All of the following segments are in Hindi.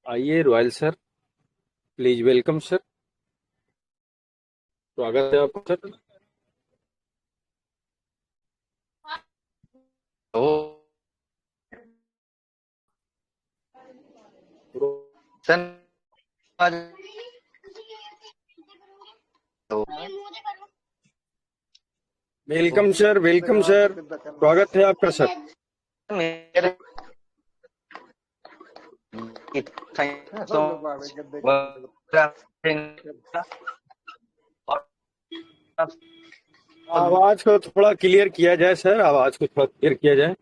आइए royal sir, please welcome sir. स्वागत है आपका सर। तो सर आज तो वेलकम सर, वेलकम सर। स्वागत है आपका सर। मेरे आवाज को थोड़ा क्लियर किया जाए सर, आवाज को थोड़ा क्लियर किया जाए।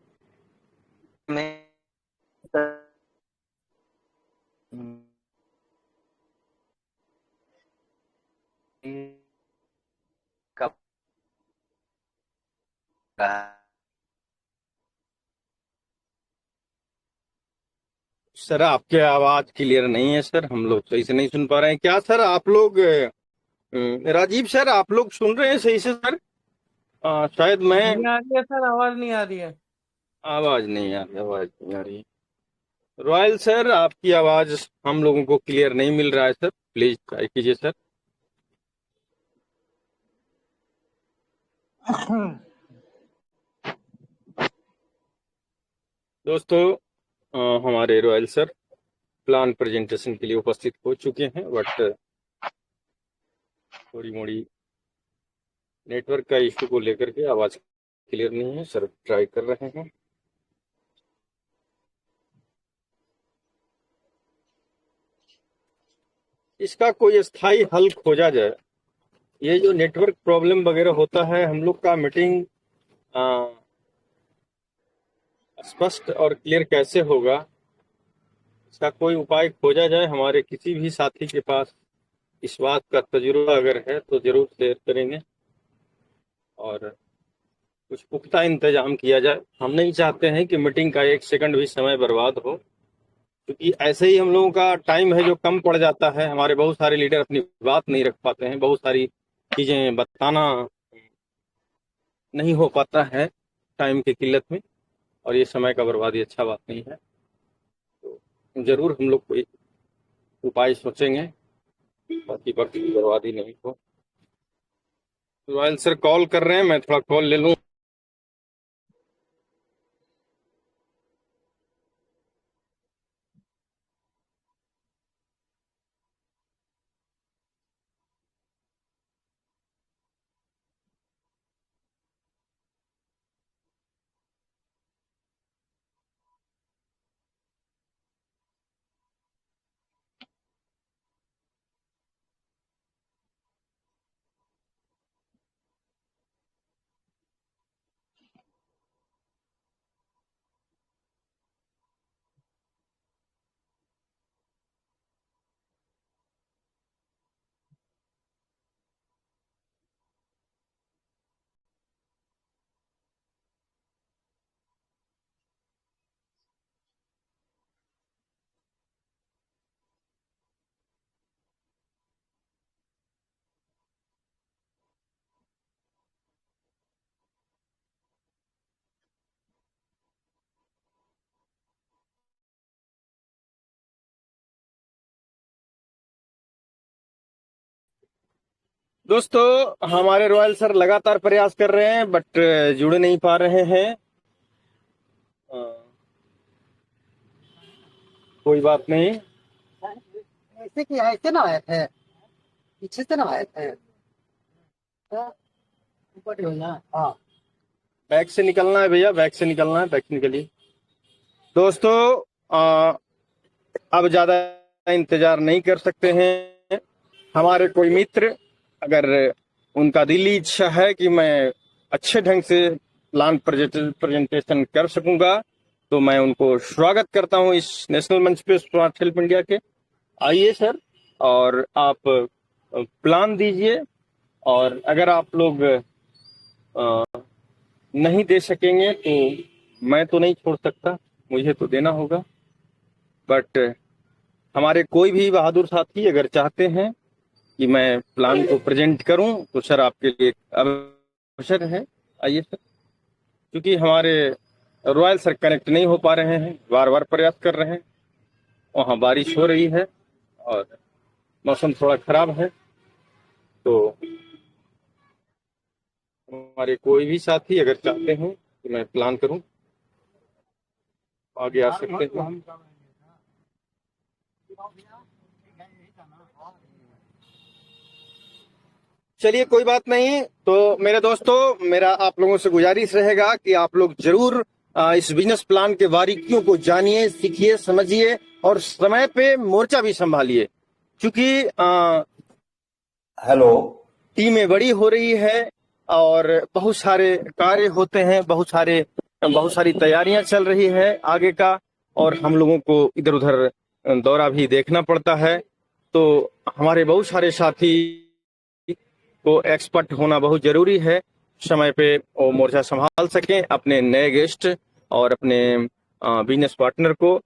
सर आपके आवाज क्लियर नहीं है सर, हम लोग सही से नहीं सुन पा रहे हैं। क्या सर आप लोग राजीव सर, आप लोग सुन रहे हैं सही से सर? शायद मैं नहीं आ रही है सर, आवाज नहीं आ रही है। आवाज नहीं आ रही, आवाज नहीं आ रही। रॉयल सर आपकी आवाज हम लोगों को क्लियर नहीं मिल रहा है सर, प्लीज ट्राई कीजिए सर। दोस्तों, हमारे रॉयल सर प्लान प्रेजेंटेशन के लिए उपस्थित हो चुके हैं, बट थोड़ी मोड़ी नेटवर्क का इशू को लेकर के आवाज क्लियर नहीं है सर, ट्राई कर रहे हैं। इसका कोई स्थायी हल खोजा जाए। ये जो नेटवर्क प्रॉब्लम वगैरह होता है, हम लोग का मीटिंग स्पष्ट और क्लियर कैसे होगा, इसका कोई उपाय खोजा जाए। हमारे किसी भी साथी के पास इस बात का तजुर्बा अगर है तो जरूर शेयर करेंगे और कुछ पुख्ता इंतजाम किया जाए। हम नहीं चाहते हैं कि मीटिंग का एक सेकंड भी समय बर्बाद हो, क्योंकि ऐसे ही हम लोगों का टाइम है जो कम पड़ जाता है। हमारे बहुत सारे लीडर अपनी बात नहीं रख पाते हैं, बहुत सारी चीजें बताना नहीं हो पाता है टाइम की किल्लत में, और ये समय का बर्बादी अच्छा बात नहीं है। तो जरूर हम लोग कोई उपाय सोचेंगे ताकि वक्त की बर्बादी नहीं हो। रॉयल सर कॉल कर रहे हैं, मैं थोड़ा कॉल ले लूँ। दोस्तों, हमारे रॉयल सर लगातार प्रयास कर रहे हैं, बट जुड़ नहीं पा रहे हैं। अ, कोई बात नहीं। ऐसे कि ऐसे ना आए थे, पीछे से ना आए थे। हाँ, ऊपर ही हो ना। हाँ, बैग से निकलना है भैया, बैग से निकलना है, बैग से निकलिए। दोस्तों, अब ज्यादा इंतजार नहीं कर सकते हैं। हमारे कोई मित्र, अगर उनका दिली इच्छा है कि मैं अच्छे ढंग से प्लान प्रेजेंटेशन कर सकूंगा, तो मैं उनको स्वागत करता हूं इस नेशनल मंच पे स्मार्ट हेल्प इंडिया के। आइए सर, और आप प्लान दीजिए। और अगर आप लोग नहीं दे सकेंगे तो मैं तो नहीं छोड़ सकता, मुझे तो देना होगा। बट हमारे कोई भी बहादुर साथी अगर चाहते हैं कि मैं प्लान को प्रेजेंट करूं, तो सर आपके लिए एक अवसर है। आइए सर। क्योंकि हमारे रॉयल सर कनेक्ट नहीं हो पा रहे हैं, बार बार प्रयास कर रहे हैं। वहाँ बारिश हो रही है और मौसम थोड़ा खराब है, तो हमारे कोई भी साथी अगर चाहते हैं कि मैं प्लान करूं, आगे आ सकते हैं। चलिए कोई बात नहीं। तो मेरे दोस्तों, मेरा आप लोगों से गुजारिश रहेगा कि आप लोग जरूर इस बिजनेस प्लान के बारीकियों को जानिए, सीखिए, समझिए और समय पे मोर्चा भी संभालिए, क्योंकि हेलो, टीमें बड़ी हो रही है और बहुत सारे कार्य होते हैं, बहुत सारी तैयारियां चल रही है आगे का, और हम लोगों को इधर उधर दौरा भी देखना पड़ता है। तो हमारे बहुत सारे साथी को एक्सपर्ट होना बहुत जरूरी है, समय पे वो मोर्चा संभाल सकें, अपने नए गेस्ट और अपने बिजनेस पार्टनर को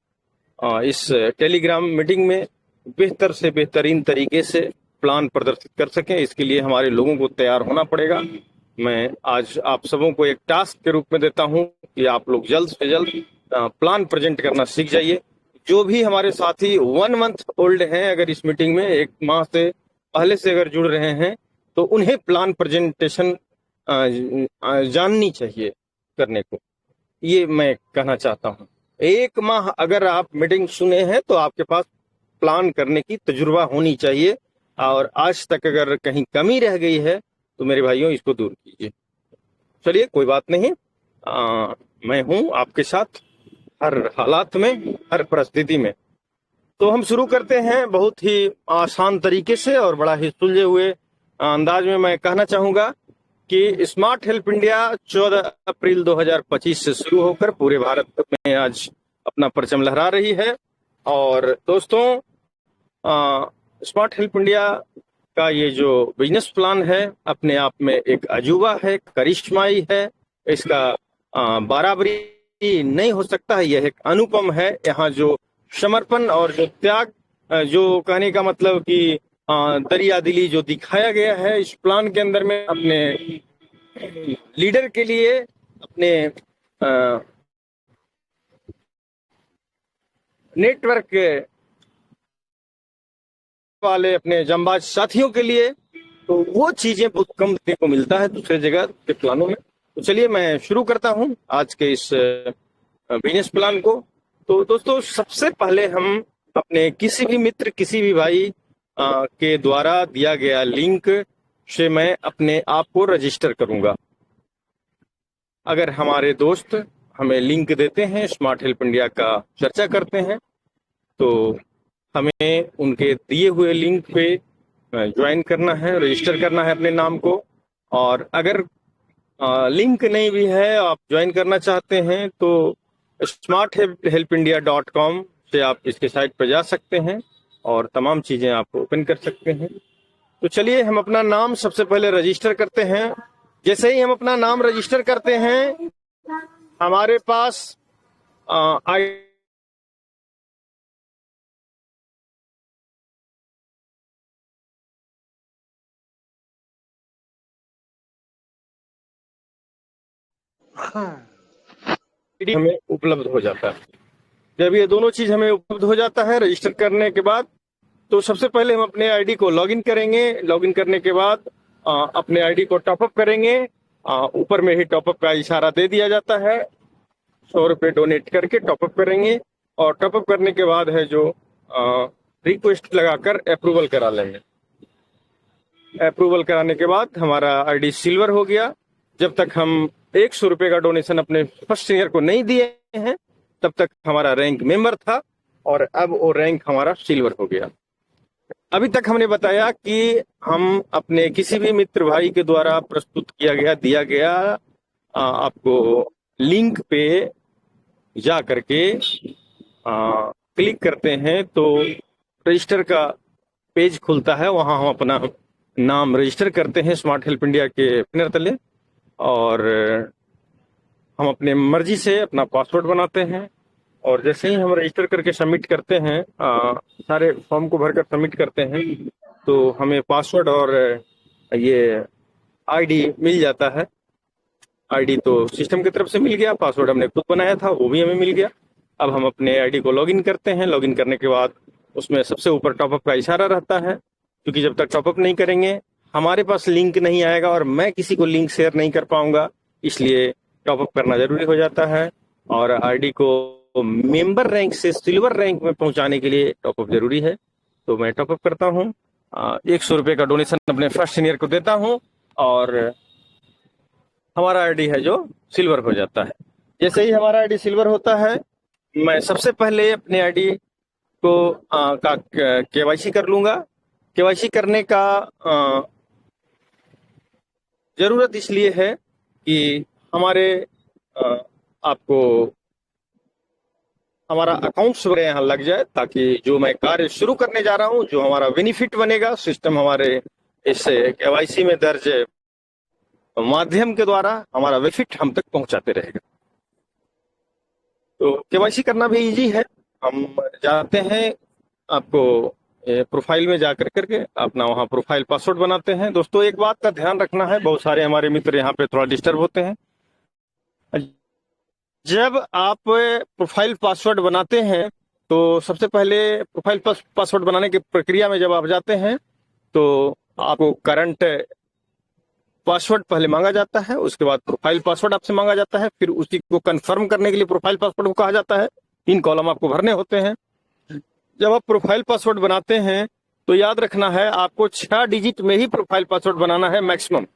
इस टेलीग्राम मीटिंग में बेहतर से बेहतरीन तरीके से प्लान प्रदर्शित कर सकें। इसके लिए हमारे लोगों को तैयार होना पड़ेगा। मैं आज आप सबों को एक टास्क के रूप में देता हूं कि आप लोग जल्द से जल्द प्लान प्रेजेंट करना सीख जाइए। जो भी हमारे साथी 1 मंथ ओल्ड हैं, अगर इस मीटिंग में 1 माह से पहले से अगर जुड़ रहे हैं, तो उन्हें प्लान प्रेजेंटेशन जाननी चाहिए करने को, ये मैं कहना चाहता हूं। 1 माह अगर आप मीटिंग सुने हैं तो आपके पास प्लान करने की तजुर्बा होनी चाहिए, और आज तक अगर कहीं कमी रह गई है तो मेरे भाइयों इसको दूर कीजिए। चलिए कोई बात नहीं, मैं हूं आपके साथ हर हालात में, हर परिस्थिति में। तो हम शुरू करते हैं बहुत ही आसान तरीके से और बड़ा ही सुलझे हुए अंदाज में। मैं कहना चाहूंगा कि स्मार्ट हेल्प इंडिया 14 अप्रैल 2025 से शुरू होकर पूरे भारत में आज अपना परचम लहरा रही है। और दोस्तों, स्मार्ट हेल्प इंडिया का ये जो बिजनेस प्लान है अपने आप में एक अजूबा है, करिश्माई है, इसका बराबरी नहीं हो सकता है, यह एक अनुपम है। यहाँ जो समर्पण और जो त्याग, जो कहने का मतलब कि दरिया दिली जो दिखाया गया है इस प्लान के अंदर में, अपने लीडर के लिए, अपने नेटवर्क वाले अपने जंबाज साथियों के लिए, तो वो चीजें बहुत कम देखने को मिलता है दूसरे जगह के प्लानों में। तो चलिए मैं शुरू करता हूं आज के इस बिजनेस प्लान को। तो दोस्तों, सबसे पहले हम अपने किसी भी मित्र, किसी भी भाई के द्वारा दिया गया लिंक से मैं अपने आप को रजिस्टर करूंगा। अगर हमारे दोस्त हमें लिंक देते हैं, स्मार्ट हेल्प इंडिया का चर्चा करते हैं, तो हमें उनके दिए हुए लिंक पे ज्वाइन करना है, रजिस्टर करना है अपने नाम को। और अगर लिंक नहीं भी है, आप ज्वाइन करना चाहते हैं, तो smarthelpindia.com से आप इसके साइट पर जा सकते हैं और तमाम चीजें आप ओपन कर सकते हैं। तो चलिए हम अपना नाम सबसे पहले रजिस्टर करते हैं। जैसे ही हम अपना नाम रजिस्टर करते हैं, हमारे पास हमें उपलब्ध हो जाता है। जब ये दोनों चीज हमें उपलब्ध हो जाता है रजिस्टर करने के बाद, तो सबसे पहले हम अपने आईडी को लॉगिन करेंगे। लॉगिन करने के बाद अपने आईडी को टॉपअप करेंगे। ऊपर में ही टॉपअप का इशारा दे दिया जाता है। 100 रुपये डोनेट करके टॉपअप करेंगे, और टॉपअप करने के बाद है जो रिक्वेस्ट लगाकर अप्रूवल करा लेंगे। अप्रूवल कराने के बाद हमारा आईडी सिल्वर हो गया। जब तक हम 100 रुपये का डोनेशन अपने फर्स्ट ईयर को नहीं दिए हैं, तब तक हमारा रैंक मेंबर था, और अब वो रैंक हमारा सिल्वर हो गया। अभी तक हमने बताया कि हम अपने किसी भी मित्र भाई के द्वारा प्रस्तुत किया गया, दिया गया आपको लिंक पे जा करके क्लिक करते हैं तो रजिस्टर का पेज खुलता है। वहां हम अपना नाम रजिस्टर करते हैं स्मार्ट हेल्प इंडिया के बैनर तले, और हम अपने मर्जी से अपना पासवर्ड बनाते हैं। और जैसे ही हम रजिस्टर करके सबमिट करते हैं, सारे फॉर्म को भरकर सबमिट करते हैं, तो हमें पासवर्ड और ये आईडी मिल जाता है। आईडी तो सिस्टम की तरफ से मिल गया, पासवर्ड हमने खुद बनाया था, वो भी हमें मिल गया। अब हम अपने आईडी को लॉगिन करते हैं। लॉगिन करने के बाद उसमें सबसे ऊपर टॉपअप का इशारा रहता है, क्योंकि जब तक टॉपअप नहीं करेंगे हमारे पास लिंक नहीं आएगा और मैं किसी को लिंक शेयर नहीं कर पाऊंगा, इसलिए टॉपअप करना जरूरी हो जाता है। और आईडी को मेंबर रैंक से सिल्वर रैंक में पहुंचाने के लिए टॉपअप जरूरी है। तो मैं टॉपअप करता हूँ, 100 रुपये का डोनेशन अपने फर्स्ट सीनियर को देता हूँ और हमारा आईडी है जो सिल्वर हो जाता है। जैसे ही हमारा आईडी सिल्वर होता है, मैं सबसे पहले अपने आईडी को का केवाईसी कर लूंगा। केवाईसी करने का जरूरत इसलिए है कि हमारे आपको हमारा अकाउंट्स वगैरह यहाँ लग जाए, ताकि जो मैं कार्य शुरू करने जा रहा हूँ, जो हमारा बेनिफिट बनेगा, सिस्टम हमारे इस केवाईसी में दर्ज माध्यम के द्वारा हमारा बेनिफिट हम तक पहुंचाते रहेगा। तो केवाईसी करना भी इजी है। हम जाते हैं, आपको प्रोफाइल में जा करके अपना वहाँ प्रोफाइल पासवर्ड बनाते हैं। दोस्तों एक बात का ध्यान रखना है, बहुत सारे हमारे मित्र यहाँ पे थोड़ा डिस्टर्ब होते हैं। जब आप प्रोफाइल पासवर्ड बनाते हैं तो सबसे पहले प्रोफाइल पासवर्ड बनाने की प्रक्रिया में जब आप जाते हैं तो आपको करंट पासवर्ड पहले मांगा जाता है, उसके बाद प्रोफाइल पासवर्ड आपसे मांगा जाता है, फिर उसी को कंफर्म करने के लिए प्रोफाइल पासवर्ड को कहा जाता है। 3 कॉलम आपको भरने होते हैं। जब आप प्रोफाइल पासवर्ड बनाते हैं तो याद रखना है आपको 6 डिजिट में ही प्रोफाइल पासवर्ड बनाना है मैक्सिमम।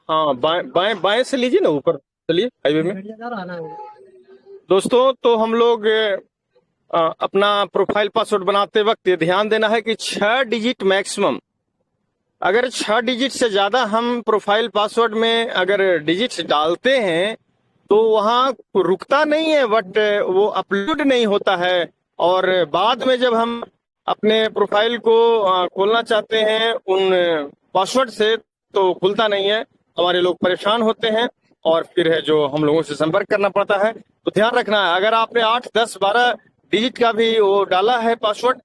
हाँ, बाएं बाएं बाएं से लीजिए ना, ऊपर चलिए हाईवे में। दोस्तों तो हम लोग अपना प्रोफाइल पासवर्ड बनाते वक्त ये ध्यान देना है कि 6 डिजिट मैक्सिमम। अगर 6 डिजिट से ज्यादा हम प्रोफाइल पासवर्ड में अगर डिजिट्स डालते हैं तो वहाँ रुकता नहीं है, बट वो अपलोड नहीं होता है। और बाद में जब हम अपने प्रोफाइल को खोलना चाहते हैं उन पासवर्ड से तो खुलता नहीं है, हमारे लोग परेशान होते हैं और फिर है जो हम लोगों से संपर्क करना पड़ता है। तो ध्यान रखना है, अगर आपने 8, 10, 12 डिजिट का भी वो डाला है पासवर्ड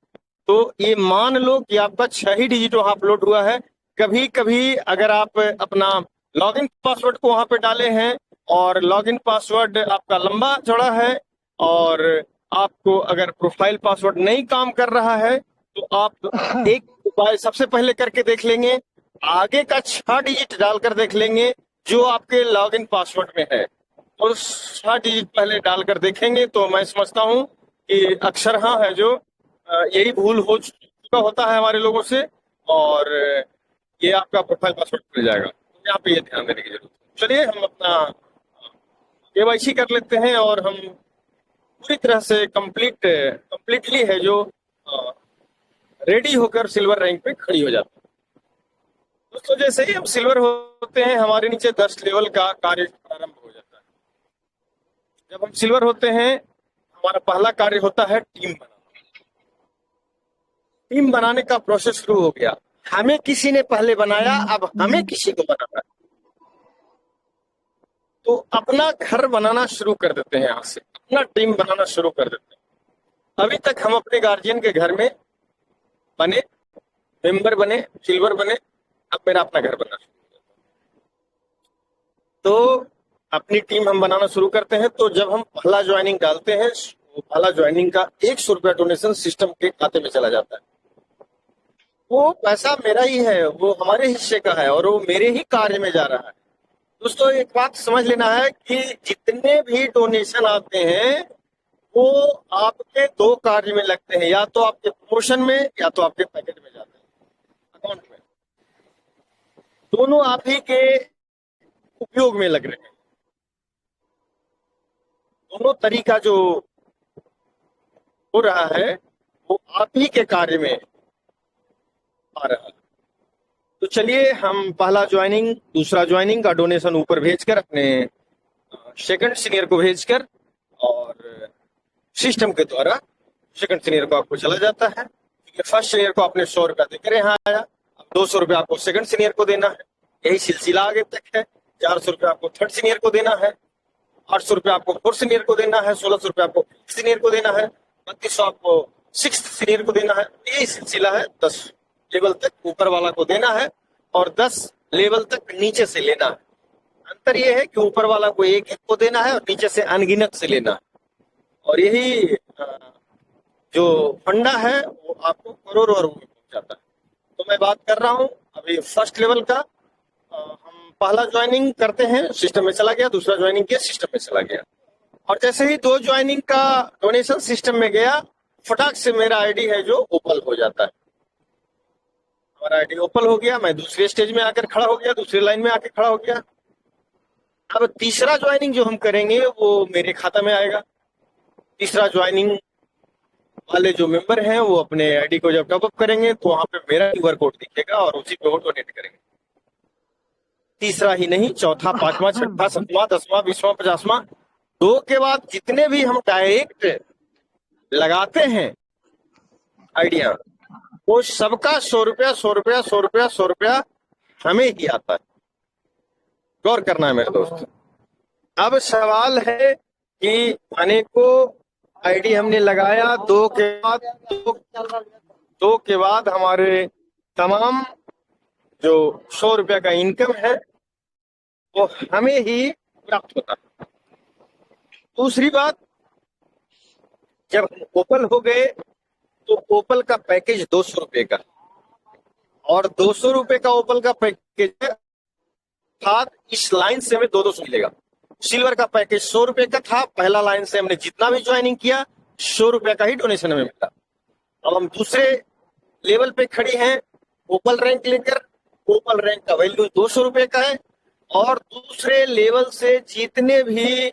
तो ये मान लो कि आपका 6 ही डिजिट वहां अपलोड हुआ है। कभी कभी अगर आप अपना लॉगिन पासवर्ड को वहां पे डाले हैं और लॉगिन पासवर्ड आपका लंबा चौड़ा है और आपको अगर प्रोफाइल पासवर्ड नहीं काम कर रहा है तो आप एक उपाय सबसे पहले करके देख लेंगे, आगे का 6 डिजिट डालकर देख लेंगे जो आपके लॉगिन पासवर्ड में है, और 6 डिजिट पहले डालकर देखेंगे तो मैं समझता हूं कि अक्सर हाँ है जो यही भूल हो चुका होता है हमारे लोगों से और ये आपका प्रोफाइल पासवर्ड खुल जाएगा। तो यहाँ पे ये ध्यान देने की जरूरत है। चलिए हम अपना केवाईसी कर लेते हैं और हम पूरी तरह से कंप्लीटली है जो रेडी होकर सिल्वर रैंक पे खड़ी हो जाती है। दोस्तों जैसे ही हम सिल्वर होते हैं हमारे नीचे 10 लेवल का कार्य प्रारंभ हो जाता है। जब हम सिल्वर होते हैं हमारा पहला कार्य होता है टीम बनाना। टीम बनाने का प्रोसेस शुरू हो गया। हमें किसी ने पहले बनाया, अब हमें किसी को बनाना है। तो अपना घर बनाना शुरू कर देते हैं, यहाँ से अपना टीम बनाना शुरू कर देते हैं। अभी तक हम अपने गार्जियन के घर में बने, मेंबर बने, सिल्वर बने, अब मेरा अपना घर बनना शुरू हो जाता है। तो अपनी टीम हम बनाना शुरू करते हैं। तो जब हम पहला ज्वाइनिंग डालते हैं वो पहला ज्वाइनिंग का 100 रुपया डोनेशन सिस्टम के खाते में चला जाता है। वो पैसा मेरा ही है, वो हमारे हिस्से का है और वो मेरे ही कार्य में जा रहा है। दोस्तों एक बात समझ लेना है कि जितने भी डोनेशन आते हैं वो आपके 2 कार्य में लगते हैं, या तो आपके प्रमोशन में या तो आपके पैकेट में जाते हैं, अकाउंट में। दोनों आप ही के उपयोग में लग रहे हैं। दोनों तरीका जो हो रहा है वो आप ही के कार्य में आ रहा है। तो चलिए हम पहला ज्वाइनिंग, दूसरा ज्वाइनिंग का डोनेशन ऊपर भेजकर अपने सेकंड सीनियर को भेजकर और सिस्टम के द्वारा सेकंड सीनियर को आपको चला जाता है। फर्स्ट सीनियर को आपने 100 रुपया देकर यहाँ आया, अब 200 रुपया आपको सेकंड सीनियर को देना है। यही सिलसिला आगे तक है। 400 रुपया आपको थर्ड सीनियर को देना है, 800 रुपया आपको फोर्थ सीनियर को देना है, 1600 रुपया आपको सीनियर को देना है, 3200 आपको सिक्स्थ सीनियर को देना है। यही सिलसिला है 10 लेवल तक ऊपर वाला को देना है और 10 लेवल तक नीचे से लेना है। अंतर यह है कि ऊपर वाला को एक एक को देना है और नीचे से अनगिनत से लेना है। और यही जो फंडा है वो आपको करोड़ों रुपए में पहुंच जाता है। तो मैं बात कर रहा हूं अभी फर्स्ट लेवल का। हम पहला ज्वाइनिंग करते हैं, सिस्टम में चला गया, दूसरा ज्वाइनिंग किया, सिस्टम में चला गया। और जैसे ही 2 ज्वाइनिंग का डोनेशन सिस्टम में गया, फटाक से मेरा आईडी है जो ओपन हो जाता है। हमारा आईडी ओपन हो गया, मैं दूसरे स्टेज में आकर खड़ा हो गया, दूसरी लाइन में आकर खड़ा हो गया। अब तीसरा ज्वाइनिंग जो हम करेंगे वो मेरे खाता में आएगा। तीसरा ज्वाइनिंग वाले जो मेंबर हैं वो अपने आईडी को जब टॉपअप करेंगे तो वहां पे मेरा क्यूआर कोड दिखेगा और उसी पे वो डोनेट करेंगे। तीसरा ही नहीं, चौथा, पांचवा, छठा, सातवां, 10वां, 20वां, 50वां, 2 के बाद जितने भी हम डायरेक्ट लगाते हैं आइडिया, वो सबका 100 रुपया 100 रुपया 100 रुपया 100 रुपया हमें ही आता है। गौर करना है मेरे दोस्त। अब सवाल है कि अनेकों आईडी हमने लगाया, 2 के बाद हमारे तमाम जो 100 रुपया का इनकम है वो हमें ही प्राप्त होता है। दूसरी बात, जब ओपल हो गए तो ओपल का पैकेज 200 रुपए का, और 200 रुपए का ओपल का पैकेज था, इस लाइन से हमें 200 मिलेगा। सिल्वर का पैकेज 100 रुपए का था, पहला लाइन से हमने जितना भी ज्वाइनिंग किया 100 रुपए का ही डोनेशन हमें मिला। अब हम दूसरे लेवल पे खड़े हैं ओपल रैंक लेकर। ओपल रैंक का वैल्यू 200 रुपए का है और दूसरे लेवल से जितने भी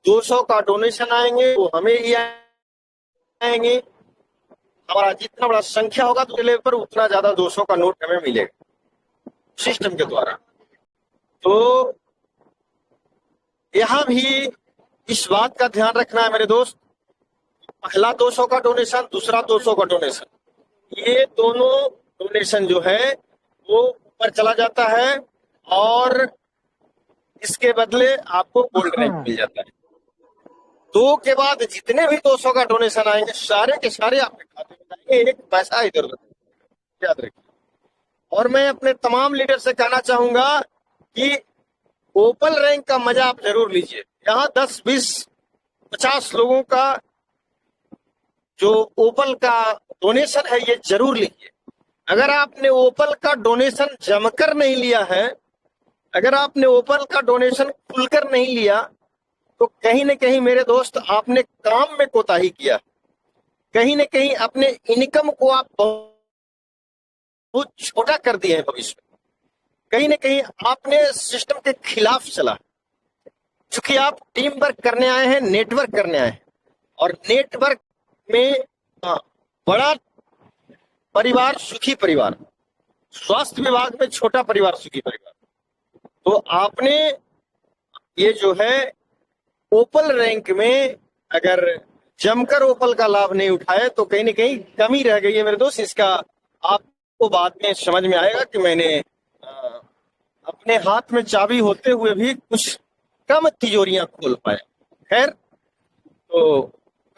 200 का डोनेशन आएंगे वो हमें ही आएंगे। हमारा जितना बड़ा संख्या होगा दूसरे लेवल पर उतना ज्यादा 200 का नोट हमें मिलेगा सिस्टम के द्वारा। तो यहां भी इस बात का ध्यान रखना है मेरे दोस्त, पहला 200 का डोनेशन, दूसरा 200 का डोनेशन, ये दोनों डोनेशन जो है वो ऊपर चला जाता है और इसके बदले आपको गोल्ड रैंक मिल जाता है। 2 के बाद जितने भी 200 का डोनेशन आएंगे सारे के सारे आपके खाते में जाएंगे, एक पैसा इधर उधर, याद रखिए। और मैं अपने तमाम लीडर से कहना चाहूंगा कि ओपल रैंक का मजा आप जरूर लीजिए। यहाँ 10, 20, 50 लोगों का जो ओपल का डोनेशन है ये जरूर लीजिए। अगर आपने ओपल का डोनेशन जमकर नहीं लिया है, अगर आपने ओपल का डोनेशन खुलकर नहीं लिया, तो कहीं न कहीं मेरे दोस्त आपने काम में कोताही किया। कहीं न कहीं अपने इनकम को आप बहुत छोटा कर दिए हैं भविष्य में। कहीं न कहीं आपने सिस्टम के खिलाफ चला, क्योंकि आप टीम वर्क करने आए हैं, नेटवर्क करने आए हैं, और नेटवर्क में बड़ा परिवार सुखी परिवार, स्वास्थ्य विभाग में छोटा परिवार सुखी परिवार। तो आपने ये जो है ओपल रैंक में अगर जमकर ओपल का लाभ नहीं उठाया तो कहीं ना कहीं कमी रह गई है मेरे दोस्त। इसका आपको बाद में समझ में आएगा कि मैंने अपने हाथ में चाबी होते हुए भी कुछ कम तिजोरियां खोल पाए। खैर, तो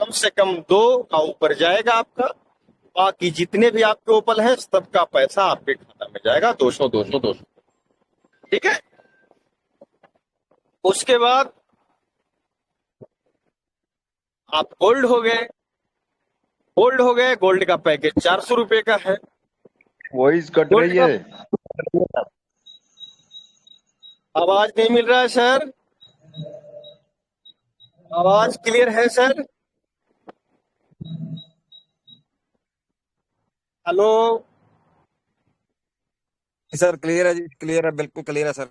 कम से कम 2 का ऊपर जाएगा आपका, बाकी जितने भी आपके ओपल हैं सबका पैसा आपके खाता में जाएगा, 200 200 200। ठीक है। उसके बाद आप गोल्ड हो गए। गोल्ड हो गए, गोल्ड का पैकेज 400 रुपए का है। वॉइस कट रही है। आवाज नहीं मिल रहा है सर, आवाज क्लियर है सर? हेलो सर क्लियर है जी, क्लियर है, बिल्कुल क्लियर है sir.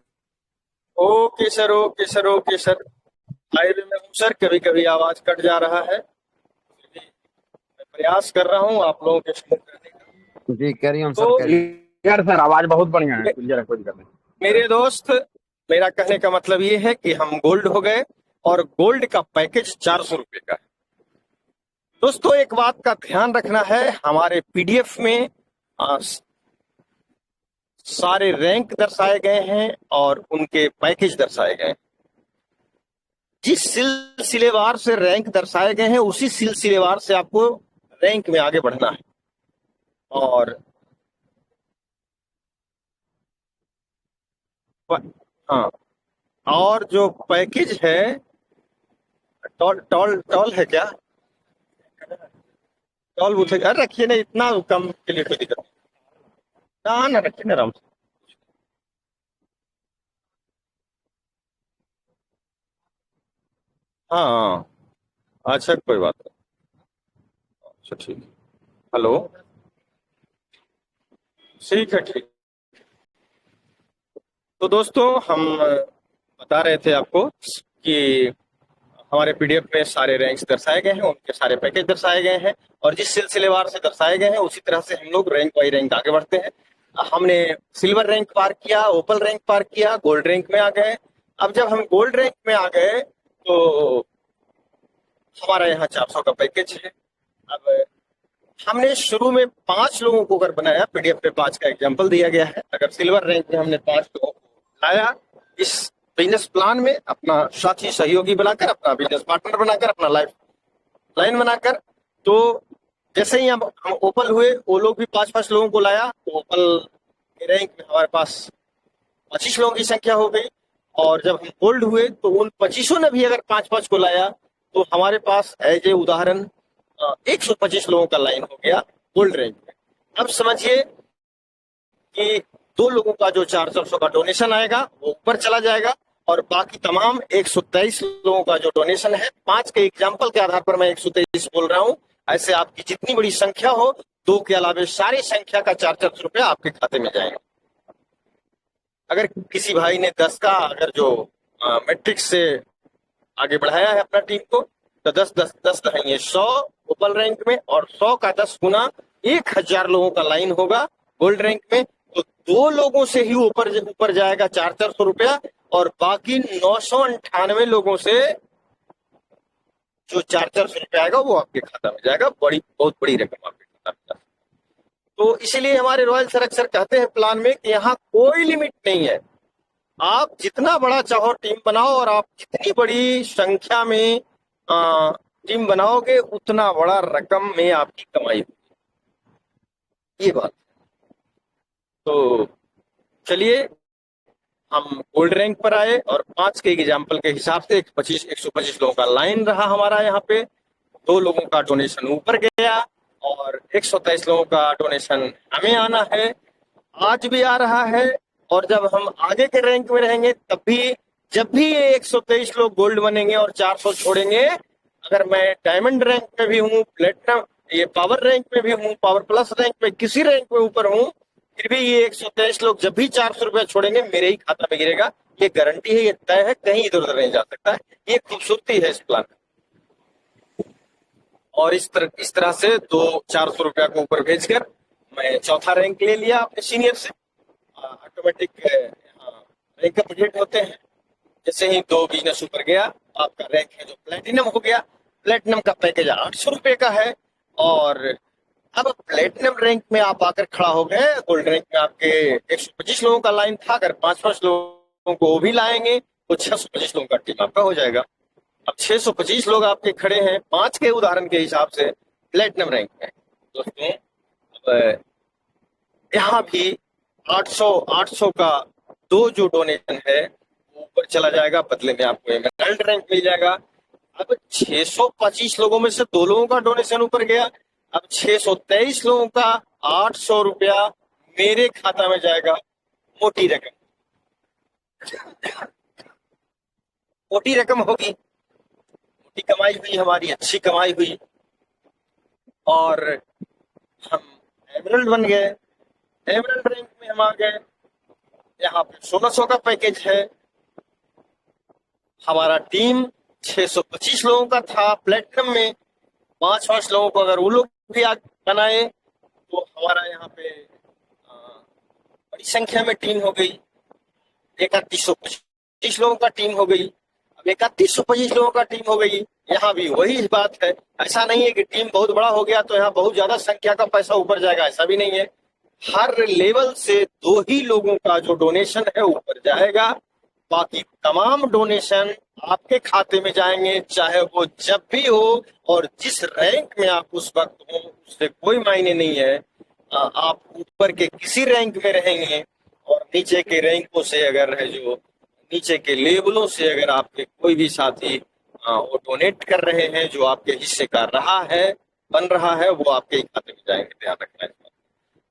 Okay sir, okay sir, okay sir. Highway में हूँ सर, कभी कभी आवाज कट जा रहा है, मैं प्रयास कर रहा हूँ आप लोगों के स्मूथ करने का। जी कैरी ऑन तो सर, क्लियर सर, आवाज बहुत बढ़िया है, क्लियर है, कोई दिक्कत नहीं। मेरे दोस्त, मेरा कहने का मतलब ये है कि हम गोल्ड हो गए और गोल्ड का पैकेज 400 रुपए का है। दोस्तों एक बात का ध्यान रखना है, हमारे पीडीएफ में सारे रैंक दर्शाए गए हैं और उनके पैकेज दर्शाए गए हैं। जिस सिलसिलेवार से रैंक दर्शाए गए हैं उसी सिलसिलेवार से आपको रैंक में आगे बढ़ना है। और हाँ, और जो पैकेज है, टॉल टॉल टॉल है क्या? टॉल बूथ है? अरे रखिए ना, इतना कम के लिए कोई दिक्कत नहीं। ना ना, रखिए ना आराम से। हाँ हाँ, अच्छा कोई बात नहीं। अच्छा ठीक है। हेलो, ठीक है ठीक। तो दोस्तों, हम बता रहे थे आपको कि हमारे पीडीएफ में सारे रैंक्स दर्शाए गए हैं, उनके सारे पैकेज दर्शाए गए हैं, और जिस सिलसिलेवार से दर्शाए गए हैं उसी तरह से हम लोग रैंक बाई रैंक आगे बढ़ते हैं। हमने सिल्वर रैंक पार किया, ओपल रैंक पार किया, गोल्ड रैंक में आ गए। अब जब हम गोल्ड रैंक में आ गए तो हमारा यहाँ 400 का पैकेज है। अब हमने शुरू में 5 लोगों को अगर बनाया, पीडीएफ पे 5 का एग्जाम्पल दिया गया है। अगर सिल्वर रैंक में हमने 5 लोगों को लाया, इस बिजनेस प्लान में अपना साथी सहयोगी बनाकर, अपना बिजनेस पार्टनर बनाकर, अपना लाइफ लाइन बनाकर, तो जैसे ही हम ओपल हुए, वो लोग भी 5-5 लोगों को लाया, तो ओपल के रैंक में हमारे पास 25 लोगों की संख्या हो गई। और जब हम गोल्ड हुए तो उन 25 ने भी अगर 5-5 को लाया, तो हमारे पास एज ए उदाहरण 125 लोगों का लाइन हो गया गोल्ड रैंक में। अब समझिए कि 2 लोगों का जो 400 का डोनेशन आएगा वो ऊपर चला जाएगा, और बाकी तमाम 123 लोगों का जो डोनेशन है, 5 के एग्जाम्पल के आधार पर मैं 123 बोल रहा हूं, ऐसे आपकी जितनी बड़ी संख्या हो, 2 के अलावे सारी संख्या का 400 रुपया आपके खाते में जाएगा। अगर किसी भाई ने 10 का अगर जो मैट्रिक्स से आगे बढ़ाया है अपना टीम को, तो 10 रहेंगे 100 ओपल रैंक में, और 100 का 10 गुना 1000 लोगों का लाइन होगा गोल्ड रैंक में। तो 2 लोगों से ही ऊपर ऊपर जाएगा 400 रुपया, और बाकी 998 लोगों से जो 400 रुपया आएगा वो आपके खाता में जाएगा। बहुत बड़ी रकम आपके खाता में जाएगी। तो इसीलिए हमारे रॉयल सर अक्सर कहते हैं प्लान में कि यहाँ कोई लिमिट नहीं है, आप जितना बड़ा चाहो टीम बनाओ, और आप जितनी बड़ी संख्या में टीम बनाओगे, उतना बड़ा रकम में आपकी कमाई होगी। ये बात। तो चलिए, हम गोल्ड रैंक पर आए, और 5 के एग्जाम्पल के हिसाब से 125 लोगों का लाइन रहा हमारा यहाँ पे। 2 लोगों का डोनेशन ऊपर गया, और 123 लोगों का डोनेशन हमें आना है, आज भी आ रहा है। और जब हम आगे के रैंक में रहेंगे, तब भी जब भी ये 123 लोग गोल्ड बनेंगे और 400 छोड़ेंगे, अगर मैं डायमंड रैंक में भी हूँ, प्लेटिनम, ये पावर रैंक में भी हूँ, पावर प्लस रैंक में, किसी रैंक में ऊपर हूँ, फिर भी ये 123 लोग जब भी 400 रुपया छोड़ेंगे, मेरे ही खाता में गिरेगा। ये गारंटी है, ये तय है, कहीं इधर उधर नहीं जा सकता है। ये खूबसूरती है इस प्लान। और इस तरह से 400 रुपया को ऊपर भेजकर मैं चौथा रैंक ले लिया अपने सीनियर से। ऑटोमेटिक रैंक अपडेट होते हैं। जैसे ही 2 बिजनेस ऊपर गया, आपका रैंक है जो प्लेटिनम हो गया। प्लेटिनम का पैकेज 800 रुपए का है, और अब प्लेटिनम रैंक में आप आकर खड़ा हो गए। गोल्ड रैंक में आपके 125 लोगों का लाइन था, अगर 5-5 लोगों को वो भी लाएंगे तो 625 लोगों का टीम आपका हो जाएगा। अब 625 लोग आपके खड़े हैं 5 के उदाहरण के हिसाब से प्लेटिनम रैंक में। दोस्तों, अब यहाँ भी 800 का 2 जो डोनेशन है वो ऊपर चला जाएगा, बदले में आपको एमरल्ड रैंक मिल जाएगा। अब 625 लोगों में से 2 लोगों का डोनेशन ऊपर गया, अब 623 लोगों का 800 रुपया मेरे खाता में जाएगा। मोटी रकम, मोटी रकम होगी, मोटी कमाई हुई हमारी, अच्छी कमाई हुई, और हम एमरल्ड बन गए। एमरल्ड रैंक में हम आ गए। यहाँ पे 1600 का पैकेज है। हमारा टीम 625 लोगों का था प्लेटिनम में। 5-5 लोगों को अगर वो लोग भी बनाए, तो हमारा यहाँ पे बड़ी संख्या में टीम हो गई। 3125 लोगों का टीम हो गई। अब 3125 लोगों का टीम हो गई, यहाँ भी वही बात है। ऐसा नहीं है कि टीम बहुत बड़ा हो गया तो यहाँ बहुत ज्यादा संख्या का पैसा ऊपर जाएगा, ऐसा भी नहीं है। हर लेवल से 2 ही लोगों का जो डोनेशन है ऊपर जाएगा, बाकी तमाम डोनेशन आपके खाते में जाएंगे, चाहे वो जब भी हो और जिस रैंक में आप उस वक्त हो, उससे कोई मायने नहीं है। आप ऊपर के किसी रैंक में रहेंगे और नीचे के रैंकों से अगर है जो नीचे के लेवलों से अगर आपके कोई भी साथी वो डोनेट कर रहे हैं, जो आपके हिस्से का रहा है, बन रहा है, वो आपके ही खाते में जाएंगे, ध्यान रखना है।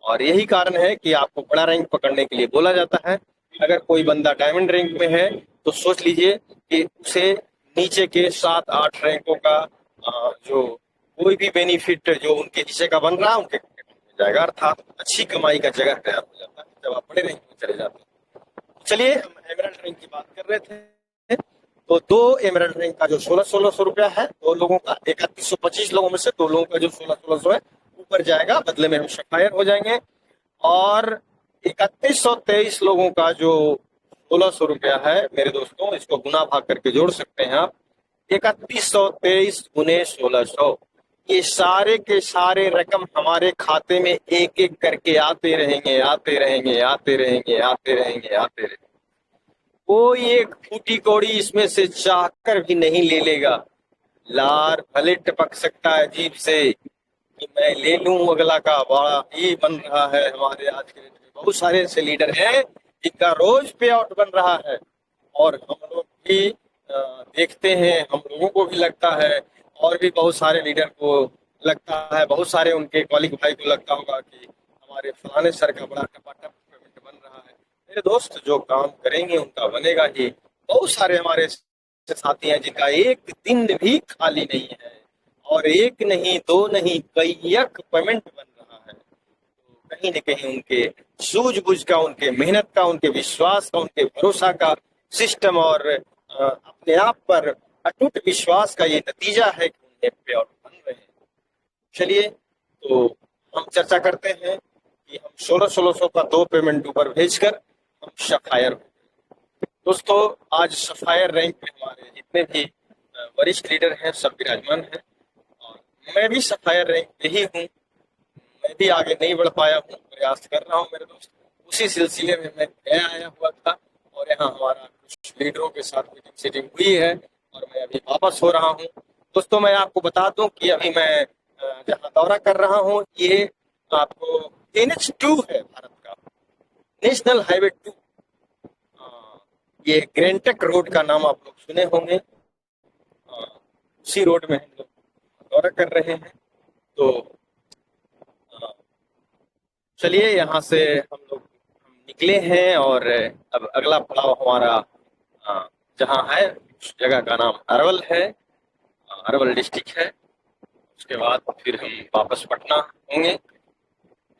और यही कारण है कि आपको बड़ा रैंक पकड़ने के लिए बोला जाता है। अगर कोई बंदा डायमंड रैंक में है तो सोच लीजिए कि उसे नीचे के 7-8 रैंकों का जो कोई भी बेनिफिट जो उनके हिस्से का बन रहा है उनके खाते में जाएगा, अर्थात अच्छी कमाई का जगह तैयार हो जाता है जब आप बड़े रैंक में चले जाते हैं। चलिए, हम एमरल्ड रैंक की बात कर रहे थे। तो 2 एमरल्ड रैंक का जो 1600 रुपया है, 2 लोगों का, 3125 लोगों में से 2 लोगों का जो 1600 है ऊपर जाएगा, बदले में हम सफायर हो जाएंगे। और 3123 लोगों का जो 1600 रुपया है मेरे दोस्तों, इसको गुना भाग करके जोड़ सकते हैं आप। 3123 गुने 1600, ये सारे के सारे रकम हमारे खाते में एक एक करके आते रहेंगे, आते रहेंगे, आते रहेंगे, आते रहेंगे, आते रहेंगे। कोई एक फूटी कौड़ी इसमें से चाहकर भी नहीं ले लेगा। लार भले टपक सकता है जीभ से कि मैं ले लूं अगला का, बड़ा ही बन रहा है हमारे आज के डेट में। बहुत सारे ऐसे लीडर हैं जिनका रोज पे आउट बन रहा है, और हम लोग भी देखते हैं, हम लोगों को भी लगता है, और भी बहुत सारे लीडर को लगता है, बहुत सारे उनके कॉलिग भाई को लगता होगा कि हमारे फलाने सर का बड़ा टपाटप पेमेंट बन रहा है। मेरे दोस्त, जो काम करेंगे उनका बनेगा ही। बहुत सारे हमारे साथी हैं जिनका एक दिन भी खाली नहीं है, और एक नहीं, 2 नहीं, कई पेमेंट बन रहा है। तो कहीं न कहीं उनके सूझबूझ का, उनके मेहनत का, उनके विश्वास का, उनके भरोसा का सिस्टम और अपने आप पर अटूट विश्वास का ये नतीजा है कि उन्हें पे आउट बन रहे हैं। चलिए, तो हम चर्चा करते हैं कि हम 1600 का 2 पेमेंट ऊपर भेजकर हम सफायर हो गए। दोस्तों, आज सफायर रैंक में हमारे जितने भी वरिष्ठ लीडर हैं सब विराजमान हैं, और मैं भी सफायर रैंक पे ही हूँ। मैं भी आगे नहीं बढ़ पाया हूँ, प्रयास कर रहा हूँ मेरे दोस्त। उसी सिलसिले में मैं गया आया हुआ था, और यहाँ हमारा कुछ लीडरों के साथ मीटिंग सीटिंग हुई है, और मैं अभी वापस हो रहा हूँ। दोस्तों, मैं आपको बता दूं कि अभी मैं जहाँ दौरा कर रहा हूँ, ये आपको NH2 है, भारत का नेशनल हाईवे 2। ये ग्रैंटेक रोड का नाम आप लोग सुने होंगे। उसी रोड में हम लोग दौरा कर रहे हैं। तो चलिए, यहाँ से हम निकले हैं, और अब अगला पड़ाव हमारा जहाँ है उस जगह का नाम अरवल है, अरवल डिस्ट्रिक्ट है। उसके बाद फिर हम वापस पटना होंगे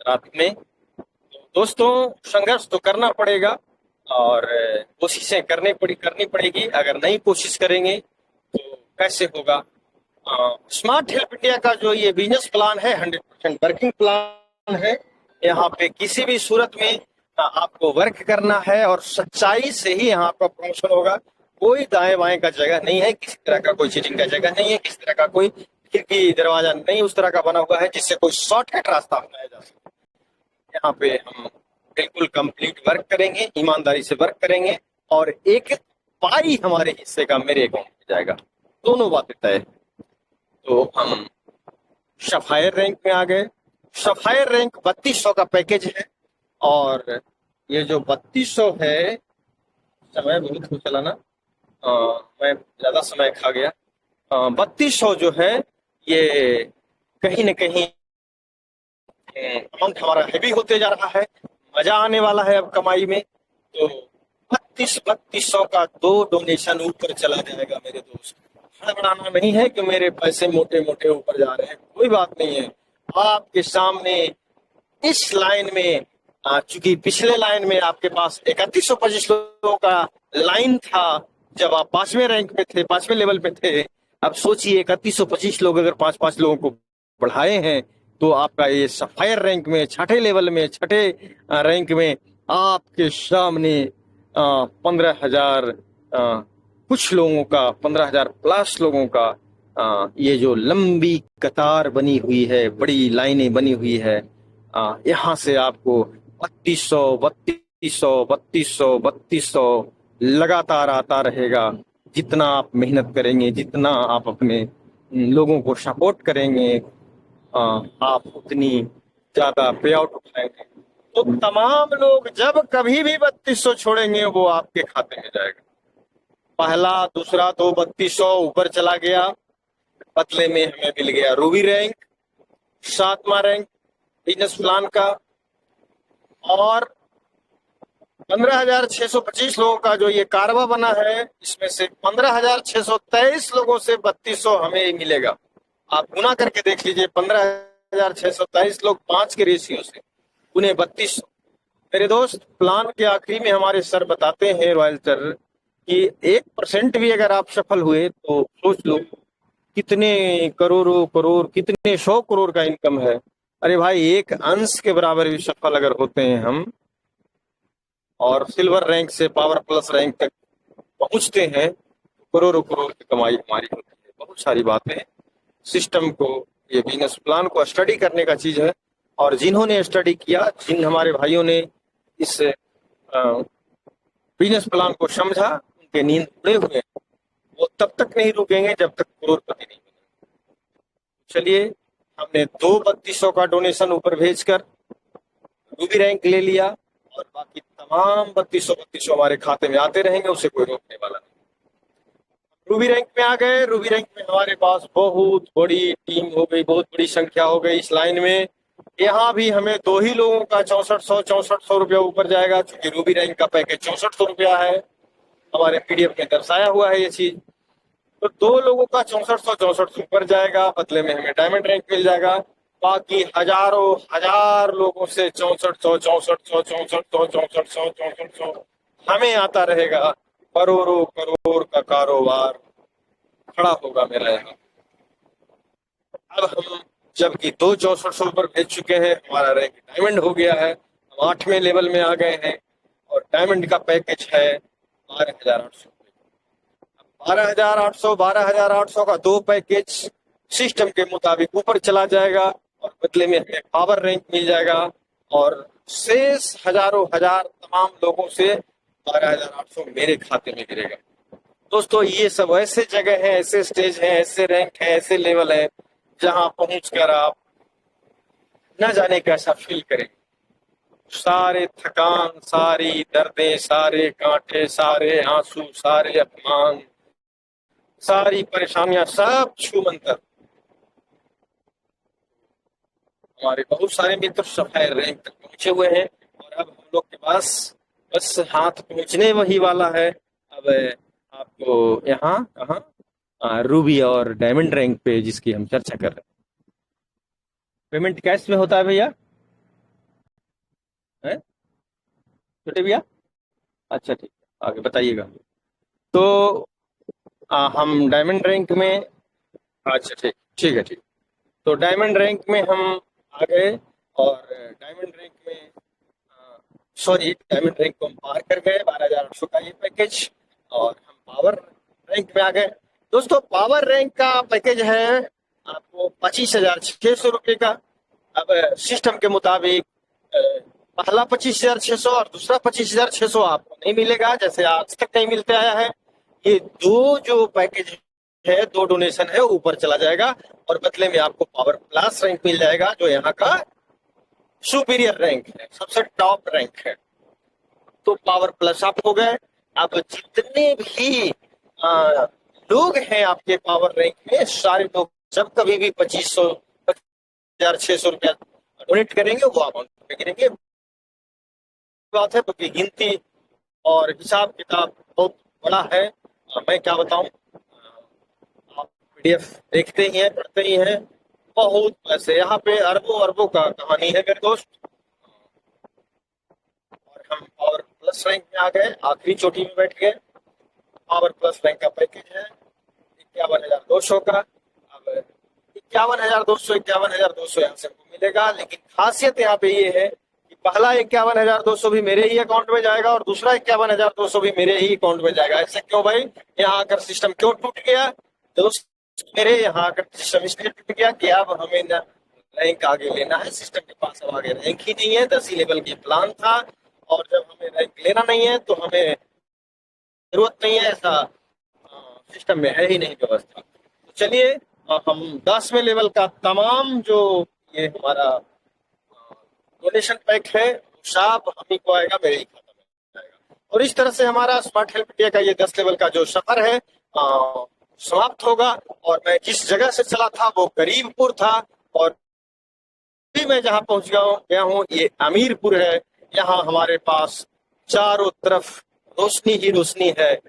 रात में। तो दोस्तों, संघर्ष तो करना पड़ेगा, और कोशिशें करनी पड़ेगी। अगर नहीं कोशिश करेंगे तो कैसे होगा। स्मार्ट हेल्प इंडिया का जो ये बिजनेस प्लान है 100% वर्किंग प्लान है। यहाँ पे किसी भी सूरत में आपको वर्क करना है, और सच्चाई से ही यहाँ आपका प्रमोशन होगा। कोई दाएं बाएं का जगह नहीं है, किसी तरह का कोई चीटिंग का जगह नहीं है, किसी तरह का कोई खिड़की दरवाजा नहीं उस तरह का बना हुआ है जिससे कोई शॉर्टकट रास्ता अपनाया जा सके। यहाँ पे हम बिल्कुल कंप्लीट वर्क करेंगे, ईमानदारी से वर्क करेंगे, और एक पाई हमारे हिस्से का मेरे अकाउंट में जाएगा। दोनों बातें तय। तो हम सफायर रैंक में आ गए। सफायर रैंक 3200 का पैकेज है, और ये जो 3200 है, समय बहुत हो चला ना, मैं ज्यादा समय खा गया। 3200 जो है ये कहीं न कहीं अमाउंट हमारा हैवी होते जा रहा है। मजा आने वाला है अब कमाई में। तो 3200 का 2 डोनेशन ऊपर चला जाएगा मेरे दोस्त। हड़बड़ाना नहीं है कि मेरे पैसे मोटे मोटे ऊपर जा रहे हैं, कोई बात नहीं है। आपके सामने इस लाइन में, चूंकि पिछले लाइन में आपके पास 3125 लोगों का लाइन था जब आप 5वें रैंक पे थे, 5वें लेवल पे थे। अब सोचिए 3125 लोग अगर 5-5 लोगों को बढ़ाए हैं, तो आपका ये सफायर रैंक में 6ठे लेवल में, 6ठे रैंक में आपके सामने 15,000 कुछ लोगों का, 15,000 प्लस लोगों का ये जो लंबी कतार बनी हुई है, बड़ी लाइनें बनी हुई है, यहाँ से आपको 3200 लगातार आता रहेगा। जितना आप मेहनत करेंगे, जितना आप अपने लोगों को सपोर्ट करेंगे, आप उतनी ज्यादा पे आउट उठाएंगे। तो तमाम लोग जब कभी भी 3200 छोड़ेंगे वो आपके खाते में जाएगा। पहला दूसरा तो 3200 ऊपर चला गया, बदले में हमें मिल गया रूबी रैंक, 7वां रैंक बिजनेस प्लान का। और 15,625 लोगों का जो ये कारवा बना है, इसमें से 15,623 लोगों से 3200 हमें मिलेगा। आप गुना करके देख लीजिए, 15,623 लोग 5 के रेशियो से उन्हें 3200। मेरे दोस्त, प्लान के आखिरी में हमारे सर बताते हैं, रॉयल सर, कि 1% भी अगर आप सफल हुए तो सोच लो कितने करोड़ों करोड़, कितने 100 करोड़ का इनकम है। अरे भाई, एक अंश के बराबर भी सफल अगर होते हैं हम और सिल्वर रैंक से पावर प्लस रैंक तक पहुंचते हैं, करोड़ों करोड़ की कमाई हमारी होती है। बहुत सारी बातें सिस्टम को, ये बिजनेस प्लान को स्टडी करने का चीज है। और जिन्होंने स्टडी किया, जिन हमारे भाइयों ने इस बिजनेस प्लान को समझा, उनके नींद उड़े हुए हैं। वो तब तक नहीं रुकेंगे जब तक करोड़पति नहीं बने। चलिए, हमने 3200 का डोनेशन ऊपर भेजकर रूबी रैंक ले लिया और बाकी तमाम 3200 हमारे खाते में आते रहेंगे, उसे कोई रोकने वाला नहीं। रूबी रैंक में आ गए। रूबी रैंक में हमारे पास बहुत बड़ी टीम हो गई, बहुत बड़ी संख्या हो गई इस लाइन में। यहाँ भी हमें 2 ही लोगों का 6400 रुपया ऊपर जाएगा, क्योंकि रूबी रैंक का पैकेज 6400 रुपया है। हमारे पीडीएफ में दर्शाया हुआ है ये चीज। तो 2 लोगों का 6400 ऊपर जाएगा, बदले में हमें डायमंड रैंक मिल जाएगा। बाकी हजारों हजार लोगों से 6400 हमें आता रहेगा। करोड़ों करोड़ का कारोबार खड़ा होगा मेरा यहाँ। अब हम जबकि 2 6400 ऊपर भेज चुके हैं, हमारा रैंक डायमंड हो गया है, हम 8वें लेवल में आ गए हैं और डायमंड का पैकेज है 12,800। 12,800 का 2 पैकेज सिस्टम के मुताबिक ऊपर चला जाएगा और बदले में हमें पावर रैंक मिल जाएगा। और शेष हजारों हजार तमाम लोगों से 12,800 मेरे खाते में गिरेगा। दोस्तों, ये सब ऐसे जगह है, ऐसे स्टेज है, ऐसे रैंक है, ऐसे लेवल है, जहां पहुंचकर आप न जाने कैसा फील करेंगे। सारे थकान, सारी दर्दें, सारे कांटे, सारे आंसू, सारे अपमान, सारी परेशानियां सब छूमंतर। हमारे बहुत सारे मित्र सफाई रैंक तक पहुंचे हुए हैं और अब हम लोग के पास बस हाथ पहुंचने वही वाला है। अब आपको यहाँ कहाँ रूबी और डायमंड रैंक पे जिसकी हम चर्चा कर रहे हैं। पेमेंट कैश में होता है भैया, है छोटे भैया? अच्छा, ठीक है, आगे बताइएगा। तो हम डायमंड रैंक में, अच्छा ठीक ठीक है, ठीक। तो डायमंड रैंक में हम आ गए और डायमंड रैंक में डायमंड रैंक को हम पार कर गए, 12,800 का ये पैकेज, और हम पावर रैंक में आ गए। दोस्तों, पावर रैंक का पैकेज है आपको 25,600 रुपये का। अब सिस्टम के मुताबिक पहला 25,600 और दूसरा 25,600 आपको नहीं मिलेगा, जैसे आज तक नहीं मिलते आया है। ये 2 जो पैकेज है, 2 डोनेशन है, ऊपर चला जाएगा और बदले में आपको पावर प्लस रैंक मिल जाएगा, जो यहाँ का सुपीरियर रैंक है, सबसे टॉप रैंक है। तो पावर प्लस आप हो गए। अब जितने भी लोग हैं आपके पावर रैंक में, सारे लोग जब कभी भी 25,600 रुपया डोनेट करेंगे, वो अकाउंट में गिरेंगे। बात है, क्योंकि गिनती और हिसाब किताब बहुत बड़ा है। मैं क्या बताऊं, आप पीडीएफ देखते ही हैं, पढ़ते ही हैं। बहुत पैसे यहाँ पे, अरबों अरबों का कहानी है मेरे दोस्त। और हम पावर प्लस रैंक में आ गए, आखिरी चोटी में बैठ गए। पावर प्लस रैंक का पैकेज है 51,200 का। अब 51,200 यहाँ से हमको मिलेगा, लेकिन खासियत यहाँ पे ये है कि पहला 51,200 भी मेरे ही अकाउंट में जाएगा और दूसरा 51,200 भी मेरे ही अकाउंट में जाएगा। ऐसे क्यों भाई? यहाँ आकर सिस्टम क्यों टूट गया? दोस्त, मेरे यहाँ आकर सिस्टम इसलिए टूट गया कि अब हमें ना रैंक आगे लेना है। सिस्टम के पास अब आगे रैंक ही नहीं है। 10 लेवल की प्लान था और जब हमें रैंक लेना नहीं है तो हमें जरूरत नहीं है, ऐसा सिस्टम में है ही नहीं व्यवस्था। तो चलिए, हम 10वें लेवल का तमाम जो ये हमारा डोनेशन पैक है, हिसाब हम ही को आएगा, मेरे ही खाता में आएगा। और इस तरह से हमारा स्मार्ट हेल्प इंडिया का ये 10 लेवल का जो सफर है समाप्त होगा। और मैं जिस जगह से चला था वो करीमपुर था, और अभी मैं जहाँ पहुंच गया हूँ ये अमीरपुर है। यहाँ हमारे पास चारों तरफ रोशनी ही रोशनी है,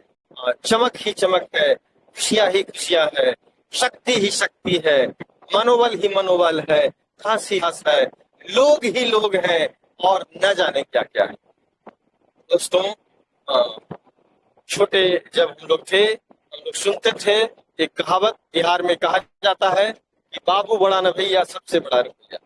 चमक ही चमक है, खुशियां ही खुशियां है, शक्ति ही शक्ति है, मनोबल ही मनोबल है, खास ही खास है, लोग ही लोग हैं, और न जाने क्या क्या है। दोस्तों छोटे जब हम लोग थे, हम लोग सुनते थे एक कहावत बिहार में कहा जाता है कि बाबू बड़ा न भैया सबसे बड़ा रुपया।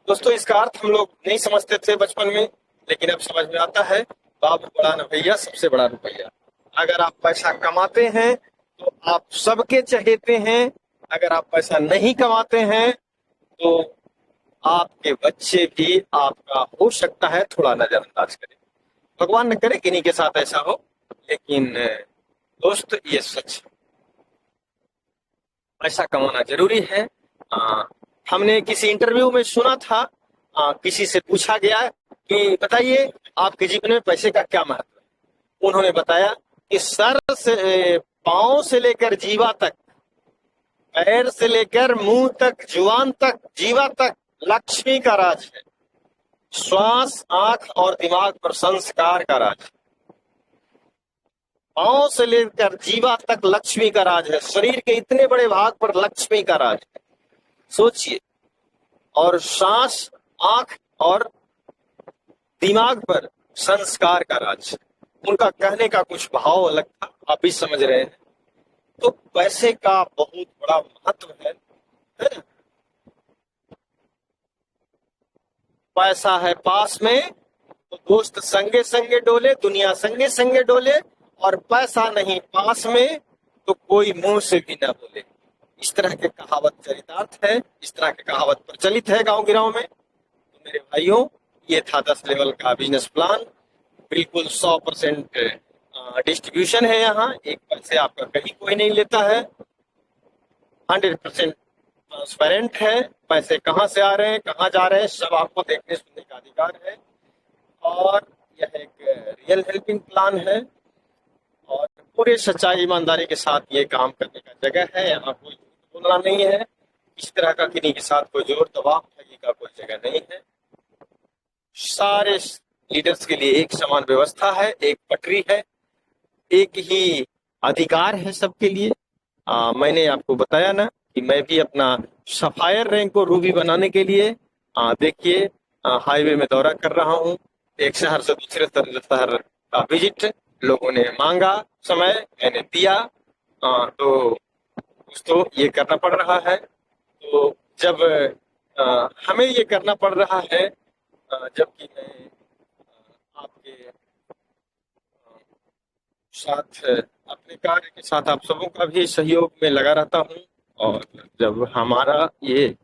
दोस्तों इसका अर्थ हम लोग नहीं समझते थे बचपन में, लेकिन अब समझ में आता है, बाबू बड़ा न भैया सबसे बड़ा रुपया। अगर आप पैसा कमाते हैं तो आप सबके चहेते हैं, अगर आप पैसा नहीं कमाते हैं तो आपके बच्चे भी आपका हो सकता है थोड़ा नजरअंदाज करें। भगवान न करे किन्हीं के साथ ऐसा हो, लेकिन दोस्त ये सच है, पैसा कमाना जरूरी है। हमने किसी इंटरव्यू में सुना था, किसी से पूछा गया कि बताइए आपके जीवन में पैसे का क्या महत्व है। उन्होंने बताया कि सर से पांव से लेकर जीवा तक, पैर से लेकर मुंह तक, जुबान तक, जीवा तक लक्ष्मी का राज है। श्वास, आंख और दिमाग पर संस्कार का राज है। पांव से लेकर जीवा तक लक्ष्मी का राज है। शरीर के इतने बड़े भाग पर लक्ष्मी का राज है, सोचिए। और सांस, आंख और दिमाग पर संस्कार का राज। उनका कहने का कुछ भाव अलग था, आप भी समझ रहे हैं। तो पैसे का बहुत बड़ा महत्व है ना? पैसा है पास में तो दोस्त संगे संगे डोले, दुनिया संगे संगे डोले, और पैसा नहीं पास में तो कोई मुंह से भी ना बोले। इस तरह के कहावत चरितार्थ है, इस तरह के कहावत प्रचलित है गांव गिराव में। तो मेरे भाइयों, ये था 10 लेवल का बिजनेस प्लान। बिल्कुल 100% डिस्ट्रीब्यूशन है। यहाँ एक पैसे आपका कहीं कोई नहीं लेता है, 100% ट्रांसपेरेंट है। पैसे कहाँ से आ रहे हैं, कहाँ जा रहे हैं, सब आपको देखने सुनने का अधिकार है। और यह एक रियल हेल्पिंग प्लान है, और पूरे सच्चाई ईमानदारी के साथ ये काम करने का जगह है। यहाँ कोई बोलना नहीं है, इस तरह का किन्हीं के साथ कोई जोर दबाव ठगी का कोई जगह नहीं है। सारे लीडर्स के लिए एक समान व्यवस्था है, एक पटरी है, एक ही अधिकार है सबके लिए। मैंने आपको बताया ना कि मैं भी अपना सफायर रैंक को रूबी बनाने के लिए देखिए हाईवे में दौरा कर रहा हूँ। एक शहर से दूसरे शहर का विजिट, लोगों ने मांगा समय, मैंने दिया। तो दोस्तों ये करना पड़ रहा है। तो जब हमें ये करना पड़ रहा है, जबकि मैं आपके साथ अपने कार्य के साथ आप सबों का भी सहयोग में लगा रहता हूँ, और जब हमारी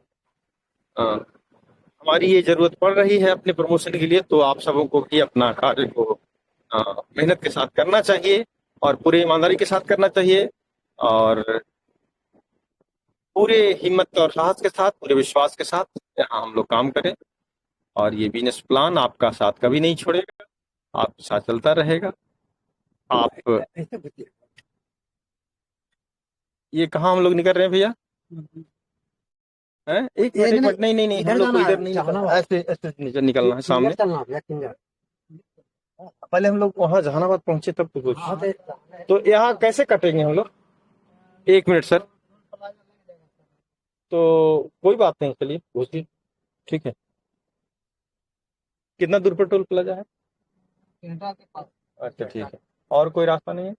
ये जरूरत पड़ रही है अपने प्रमोशन के लिए, तो आप सबों को भी अपना कार्य को मेहनत के साथ करना चाहिए, और पूरे ईमानदारी के साथ करना चाहिए, और पूरे हिम्मत और साहस के साथ, पूरे विश्वास के साथ यहाँ हम लोग काम करें। और ये बिजनेस प्लान आपका साथ कभी नहीं छोड़ेगा, आपके साथ चलता रहेगा। आप ये कहाँ हम लोग निकल रहे हैं भैया? हैं? एक मिनट, नहीं नहीं नहीं, हम लोग को इधर नहीं निकलना, ऐसे ऐसे निकलना है सामने। पहले हम लोग वहाँ जहानाबाद पहुंचे तब तो कुछ। तो यहाँ कैसे कटेंगे हम लोग? 1 मिनट सर। तो कोई बात नहीं, चलिए घुसिए, ठीक है। कितना दूर पर टोल प्लाजा है? अच्छा ठीक है, और कोई रास्ता नहीं है?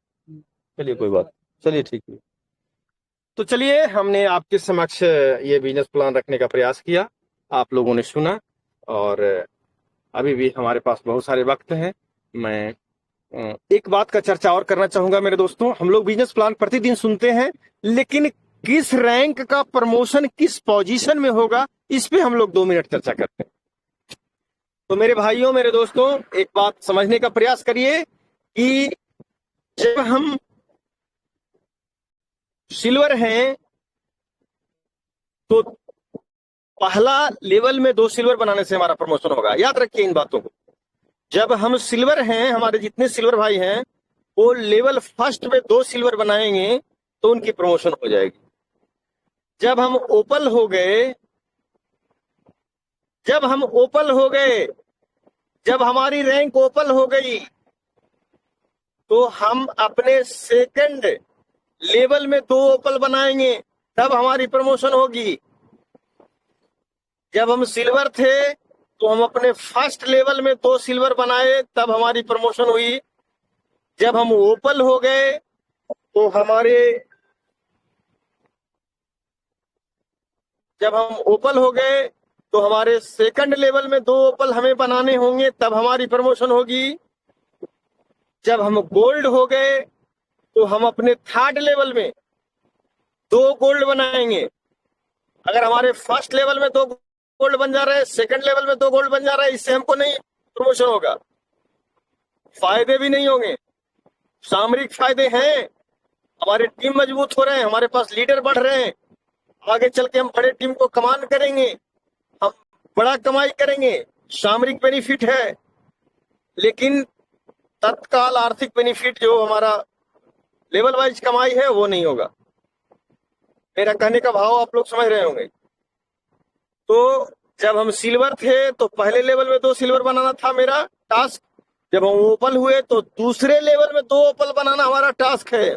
चलिए कोई बात, चलिए ठीक है। तो चलिए, हमने आपके समक्ष ये बिजनेस प्लान रखने का प्रयास किया, आप लोगों ने सुना, और अभी भी हमारे पास बहुत सारे वक्त हैं। मैं एक बात का चर्चा और करना चाहूंगा मेरे दोस्तों। हम लोग बिजनेस प्लान प्रतिदिन सुनते हैं, लेकिन किस रैंक का प्रमोशन किस पोजीशन में होगा, इस पे हम लोग 2 मिनट चर्चा करते हैं। तो मेरे भाइयों, मेरे दोस्तों, एक बात समझने का प्रयास करिए कि जब हम सिल्वर हैं तो पहला लेवल में 2 सिल्वर बनाने से हमारा प्रमोशन होगा। याद रखिए इन बातों को। जब हम सिल्वर हैं, हमारे जितने सिल्वर भाई हैं वो लेवल फर्स्ट में 2 सिल्वर बनाएंगे तो उनकी प्रमोशन हो जाएगी। जब हम ओपल हो गए, जब हम ओपल हो गए, जब हमारी रैंक ओपल हो गई तो हम अपने सेकंड लेवल में 2 ओपल बनाएंगे, तब हमारी प्रमोशन होगी। जब हम सिल्वर थे तो हम अपने फर्स्ट लेवल में 2 सिल्वर बनाए, तब हमारी प्रमोशन हुई। जब हम ओपल हो गए तो जब हम ओपल हो गए तो हमारे सेकंड लेवल में 2 ओपल हमें बनाने होंगे, तब हमारी प्रमोशन होगी। जब हम गोल्ड हो गए तो हम अपने थर्ड लेवल में 2 गोल्ड बनाएंगे। अगर हमारे फर्स्ट लेवल में 2 गोल्ड बन जा रहे हैं, सेकंड लेवल में 2 गोल्ड बन जा रहा है, इससे हमको नहीं प्रमोशन होगा, फायदे भी नहीं होंगे। सामरिक फायदे हैं, हमारी टीम मजबूत हो रहे हैं, हमारे पास लीडर बढ़ रहे हैं, आगे चल के हम बड़े टीम को कमान करेंगे, हम बड़ा कमाई करेंगे, सामरिक बेनिफिट है। लेकिन तत्काल आर्थिक बेनिफिट जो हमारा लेवल वाइज कमाई है वो नहीं होगा। मेरा कहने का भाव आप लोग समझ रहे होंगे। तो जब हम सिल्वर थे तो पहले लेवल में 2 सिल्वर बनाना था मेरा टास्क। जब हम ओपल हुए तो दूसरे लेवल में 2 ओपल बनाना हमारा टास्क है।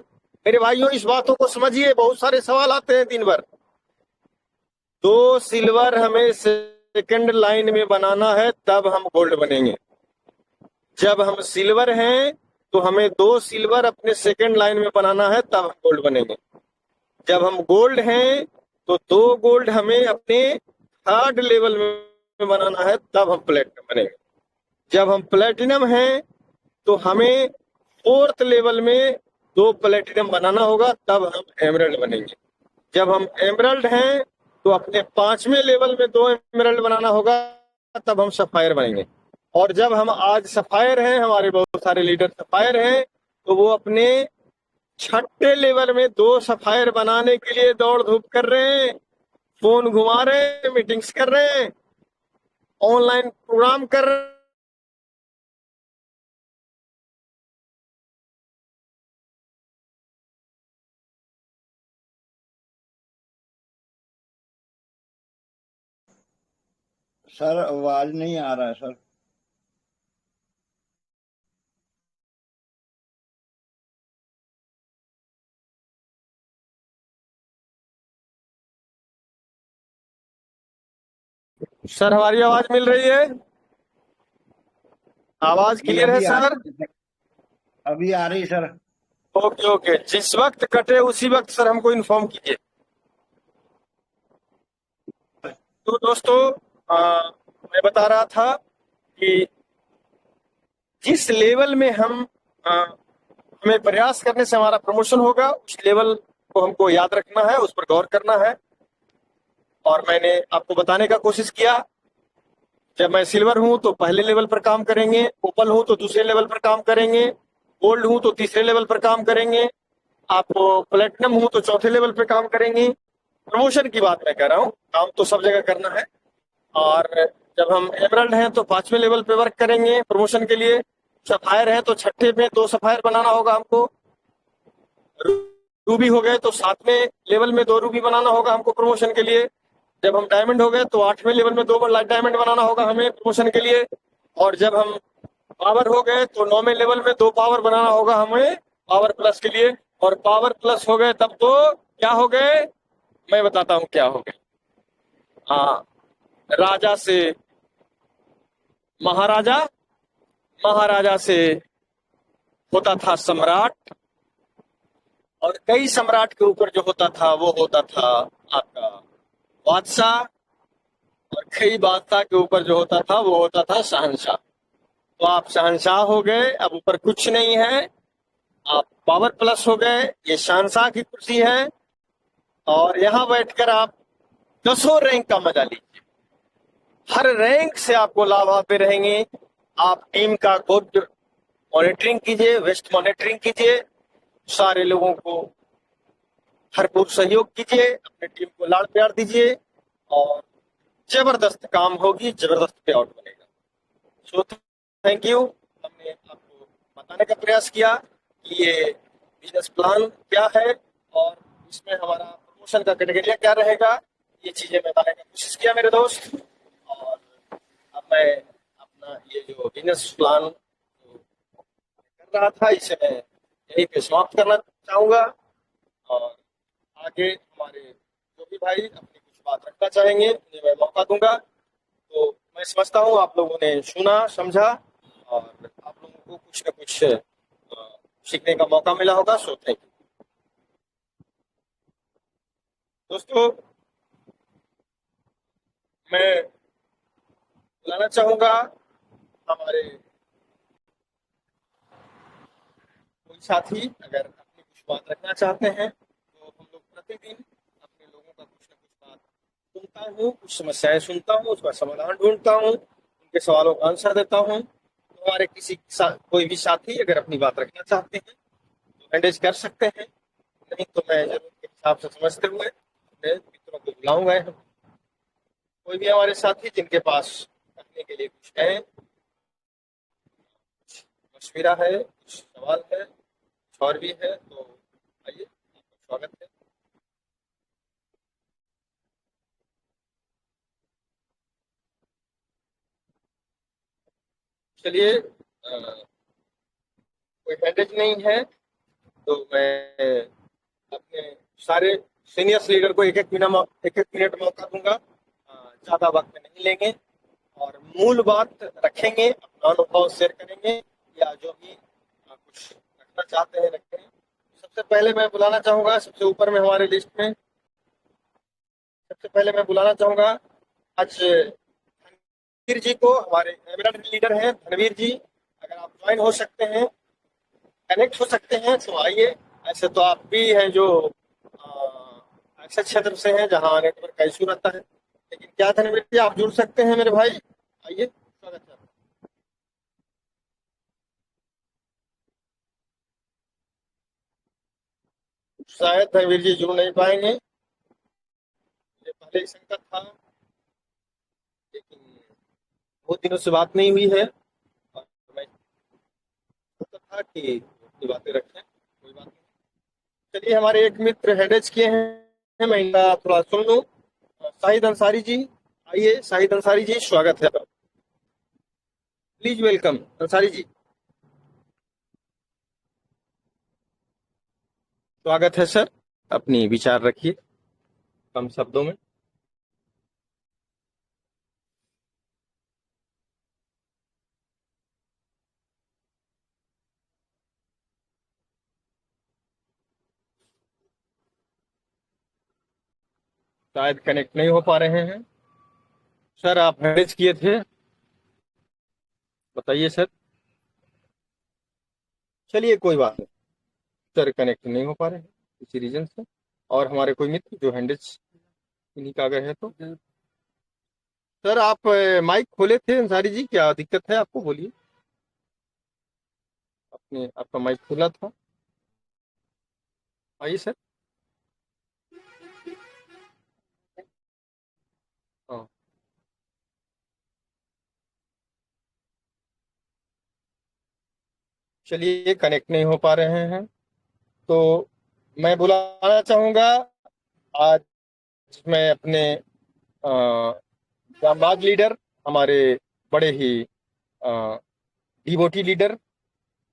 मेरे भाइयों, इस बातों को समझिए, बहुत सारे सवाल आते हैं दिन भर। 2 सिल्वर हमें सेकंड लाइन में बनाना है, तब हम गोल्ड बनेंगे। जब हम सिल्वर हैं तो हमें 2 सिल्वर अपने सेकंड लाइन में बनाना है, तब हम गोल्ड बनेंगे। जब हम गोल्ड हैं तो 2 गोल्ड हमें अपने थर्ड लेवल में बनाना है, तब हम प्लेटिनम बनेंगे। जब हम प्लेटिनम हैं तो हमें 4th लेवल में 2 प्लेटिनम बनाना होगा, तब हम एमरल्ड बनेंगे। जब हम एमरल्ड हैं तो अपने 5वें लेवल में 2 एमरल्ड बनाना होगा, तब हम सफायर बनेंगे। और जब हम आज सफायर हैं, हमारे बहुत सारे लीडर सफायर हैं, तो वो अपने 6ठे लेवल में 2 सफायर बनाने के लिए दौड़ धूप कर रहे हैं, फोन घुमा रहे हैं, मीटिंग्स कर रहे हैं, ऑनलाइन प्रोग्राम कर रहे हैं। सर आवाज नहीं आ रहा है सर। सर हमारी आवाज मिल रही है? आवाज क्लियर है अभी आ सर? अभी आ रही सर। ओके ओके, जिस वक्त कटे उसी वक्त सर हमको इन्फॉर्म कीजिए। तो दोस्तों, मैं बता रहा था कि जिस लेवल में हमें प्रयास करने से हमारा प्रमोशन होगा, उस लेवल को हमको याद रखना है, उस पर गौर करना है। और मैंने आपको बताने का कोशिश किया, जब मैं सिल्वर हूं तो पहले लेवल पर काम करेंगे, ओपल हूं तो दूसरे लेवल पर काम करेंगे, गोल्ड हूं तो तीसरे लेवल पर काम करेंगे, आप प्लेटिनम हूं तो चौथे लेवल पर काम करेंगे। प्रमोशन की बात मैं कह रहा हूँ, काम तो सब जगह करना है। और जब हम एमरल्ड हैं तो 5वें लेवल पे वर्क करेंगे प्रमोशन के लिए। सफायर हैं तो 6ठे में 2 सफायर बनाना होगा हमको। रूबी हो गए तो 7वें लेवल में 2 रूबी बनाना होगा हमको प्रमोशन के लिए। जब हम डायमंड हो गए तो 8वें लेवल में 2 डायमंड बनाना होगा हमें प्रमोशन के लिए। और जब हम पावर हो गए तो 9वें लेवल में 2 पावर बनाना होगा हमें पावर प्लस के लिए। और पावर प्लस हो गए तब तो क्या हो गए, मैं बताता हूँ क्या हो गए। हाँ, राजा से महाराजा, महाराजा से होता था सम्राट, और कई सम्राट के ऊपर जो होता था वो होता था आपका बादशाह, और कई बादशाह के ऊपर जो होता था वो होता था शहंशाह। तो आप शहंशाह हो गए, अब ऊपर कुछ नहीं है, आप पावर प्लस हो गए। ये शहंशाह की कुर्सी है, और यहाँ बैठकर आप 10 रैंक का मजा लीजिए। हर रैंक से आपको लाभ आते रहेंगे। आप टीम का गुड मॉनिटरिंग कीजिए, वेस्ट मॉनिटरिंग कीजिए, सारे लोगों को भरपूर सहयोग कीजिए, अपनी टीम को लाड़ प्यार दीजिए, और जबरदस्त काम होगी, जबरदस्त पे आउट बनेगा। So thank you. हमने आपको बताने का प्रयास किया कि ये बिजनेस प्लान क्या है और इसमें हमारा प्रमोशन का क्राइटेरिया क्या रहेगा, ये चीजें बताने की कोशिश किया मेरे दोस्त। और अब मैं अपना ये जो बिजनेस प्लान कर रहा था इसे मैं यहीं पे समाप्त करना चाहूंगा। और आगे हमारे जो भी भाई अपनी कुछ बात रखना चाहेंगे उन्हें मैं मौका दूंगा। तो मैं समझता हूँ आप लोगों ने सुना समझा और आप लोगों को कुछ न कुछ सीखने का मौका मिला होगा। सो थैंक यू दोस्तों। मैं बुलाना चाहूंगा हमारे कोई साथी, अगर अपनी कुछ बात रखना चाहते हैं तो हम लोग प्रतिदिन अपने लोगों का कुछ न कुछ बात सुनता हूँ, कुछ समस्याएं सुनता हूँ, उसका समाधान ढूंढता हूँ, उनके सवालों का आंसर देता हूँ। तो हमारे कोई भी साथी अगर अपनी बात रखना चाहते हैं तो मैनेज कर सकते हैं, नहीं तो मैं जरूरत के हिसाब से समझते हुए अपने मित्रों को बुलाऊंगा। कोई भी हमारे साथी जिनके पास रखने के लिए कुछ है, कुछ मशविरा है, कुछ सवाल है, कुछ और भी है, तो आइए, आपका स्वागत है। चलिए, कोई हैंडेज नहीं है तो मैं अपने सारे सीनियर्स लीडर को एक एक मिनट मौका दूंगा। ज्यादा वक्त नहीं लेंगे और मूल बात रखेंगे, अपना अनुभव शेयर करेंगे या जो भी कुछ रखना चाहते हैं रखें। सबसे पहले मैं बुलाना चाहूंगा, सबसे ऊपर में हमारे लिस्ट में सबसे पहले मैं बुलाना चाहूंगा आज धनवीर जी को। हमारे एमरल्ड लीडर हैं धनवीर जी, अगर आप ज्वाइन हो सकते हैं, कनेक्ट हो सकते हैं तो आइए। ऐसे तो आप भी हैं जो ऐसे क्षेत्र से हैं जहां नेटवर्क का इशू रहता है, लेकिन क्या धनवीर जी आप जुड़ सकते हैं मेरे भाई? आइए, स्वागत है। शायद धनवीर जी जुड़ नहीं पाएंगे, मुझे पहले ही शंका था, लेकिन बहुत दिनों से बात नहीं हुई है और मैं सोचता था कि अपनी बातें रखें, कोई बात नहीं। चलिए, हमारे एक मित्र हैंडेज किए हैं, मैं इनका थोड़ा सुन लूं। शाहिद अंसारी जी, आइए शाहिद अंसारी जी, स्वागत है, प्लीज वेलकम अंसारी जी। स्वागत है सर, अपनी विचार रखिए कम शब्दों में। शायद कनेक्ट नहीं हो पा रहे हैं सर, आप मैनेज किए थे, बताइए सर। चलिए, कोई बात नहीं सर, कनेक्ट नहीं हो पा रहे हैं इसी रीजन से। और हमारे कोई मित्र जो हैंडेज इन्हीं का अगर है तो सर, आप माइक खोले थे अंसारी जी, क्या दिक्कत है आपको, बोलिए। अपने आपका माइक खुला था, आइए सर। हाँ, चलिए, कनेक्ट नहीं हो पा रहे हैं तो मैं बुलाना चाहूंगा आज मैं अपने जांबाज लीडर, हमारे बड़े ही डिवोटी लीडर,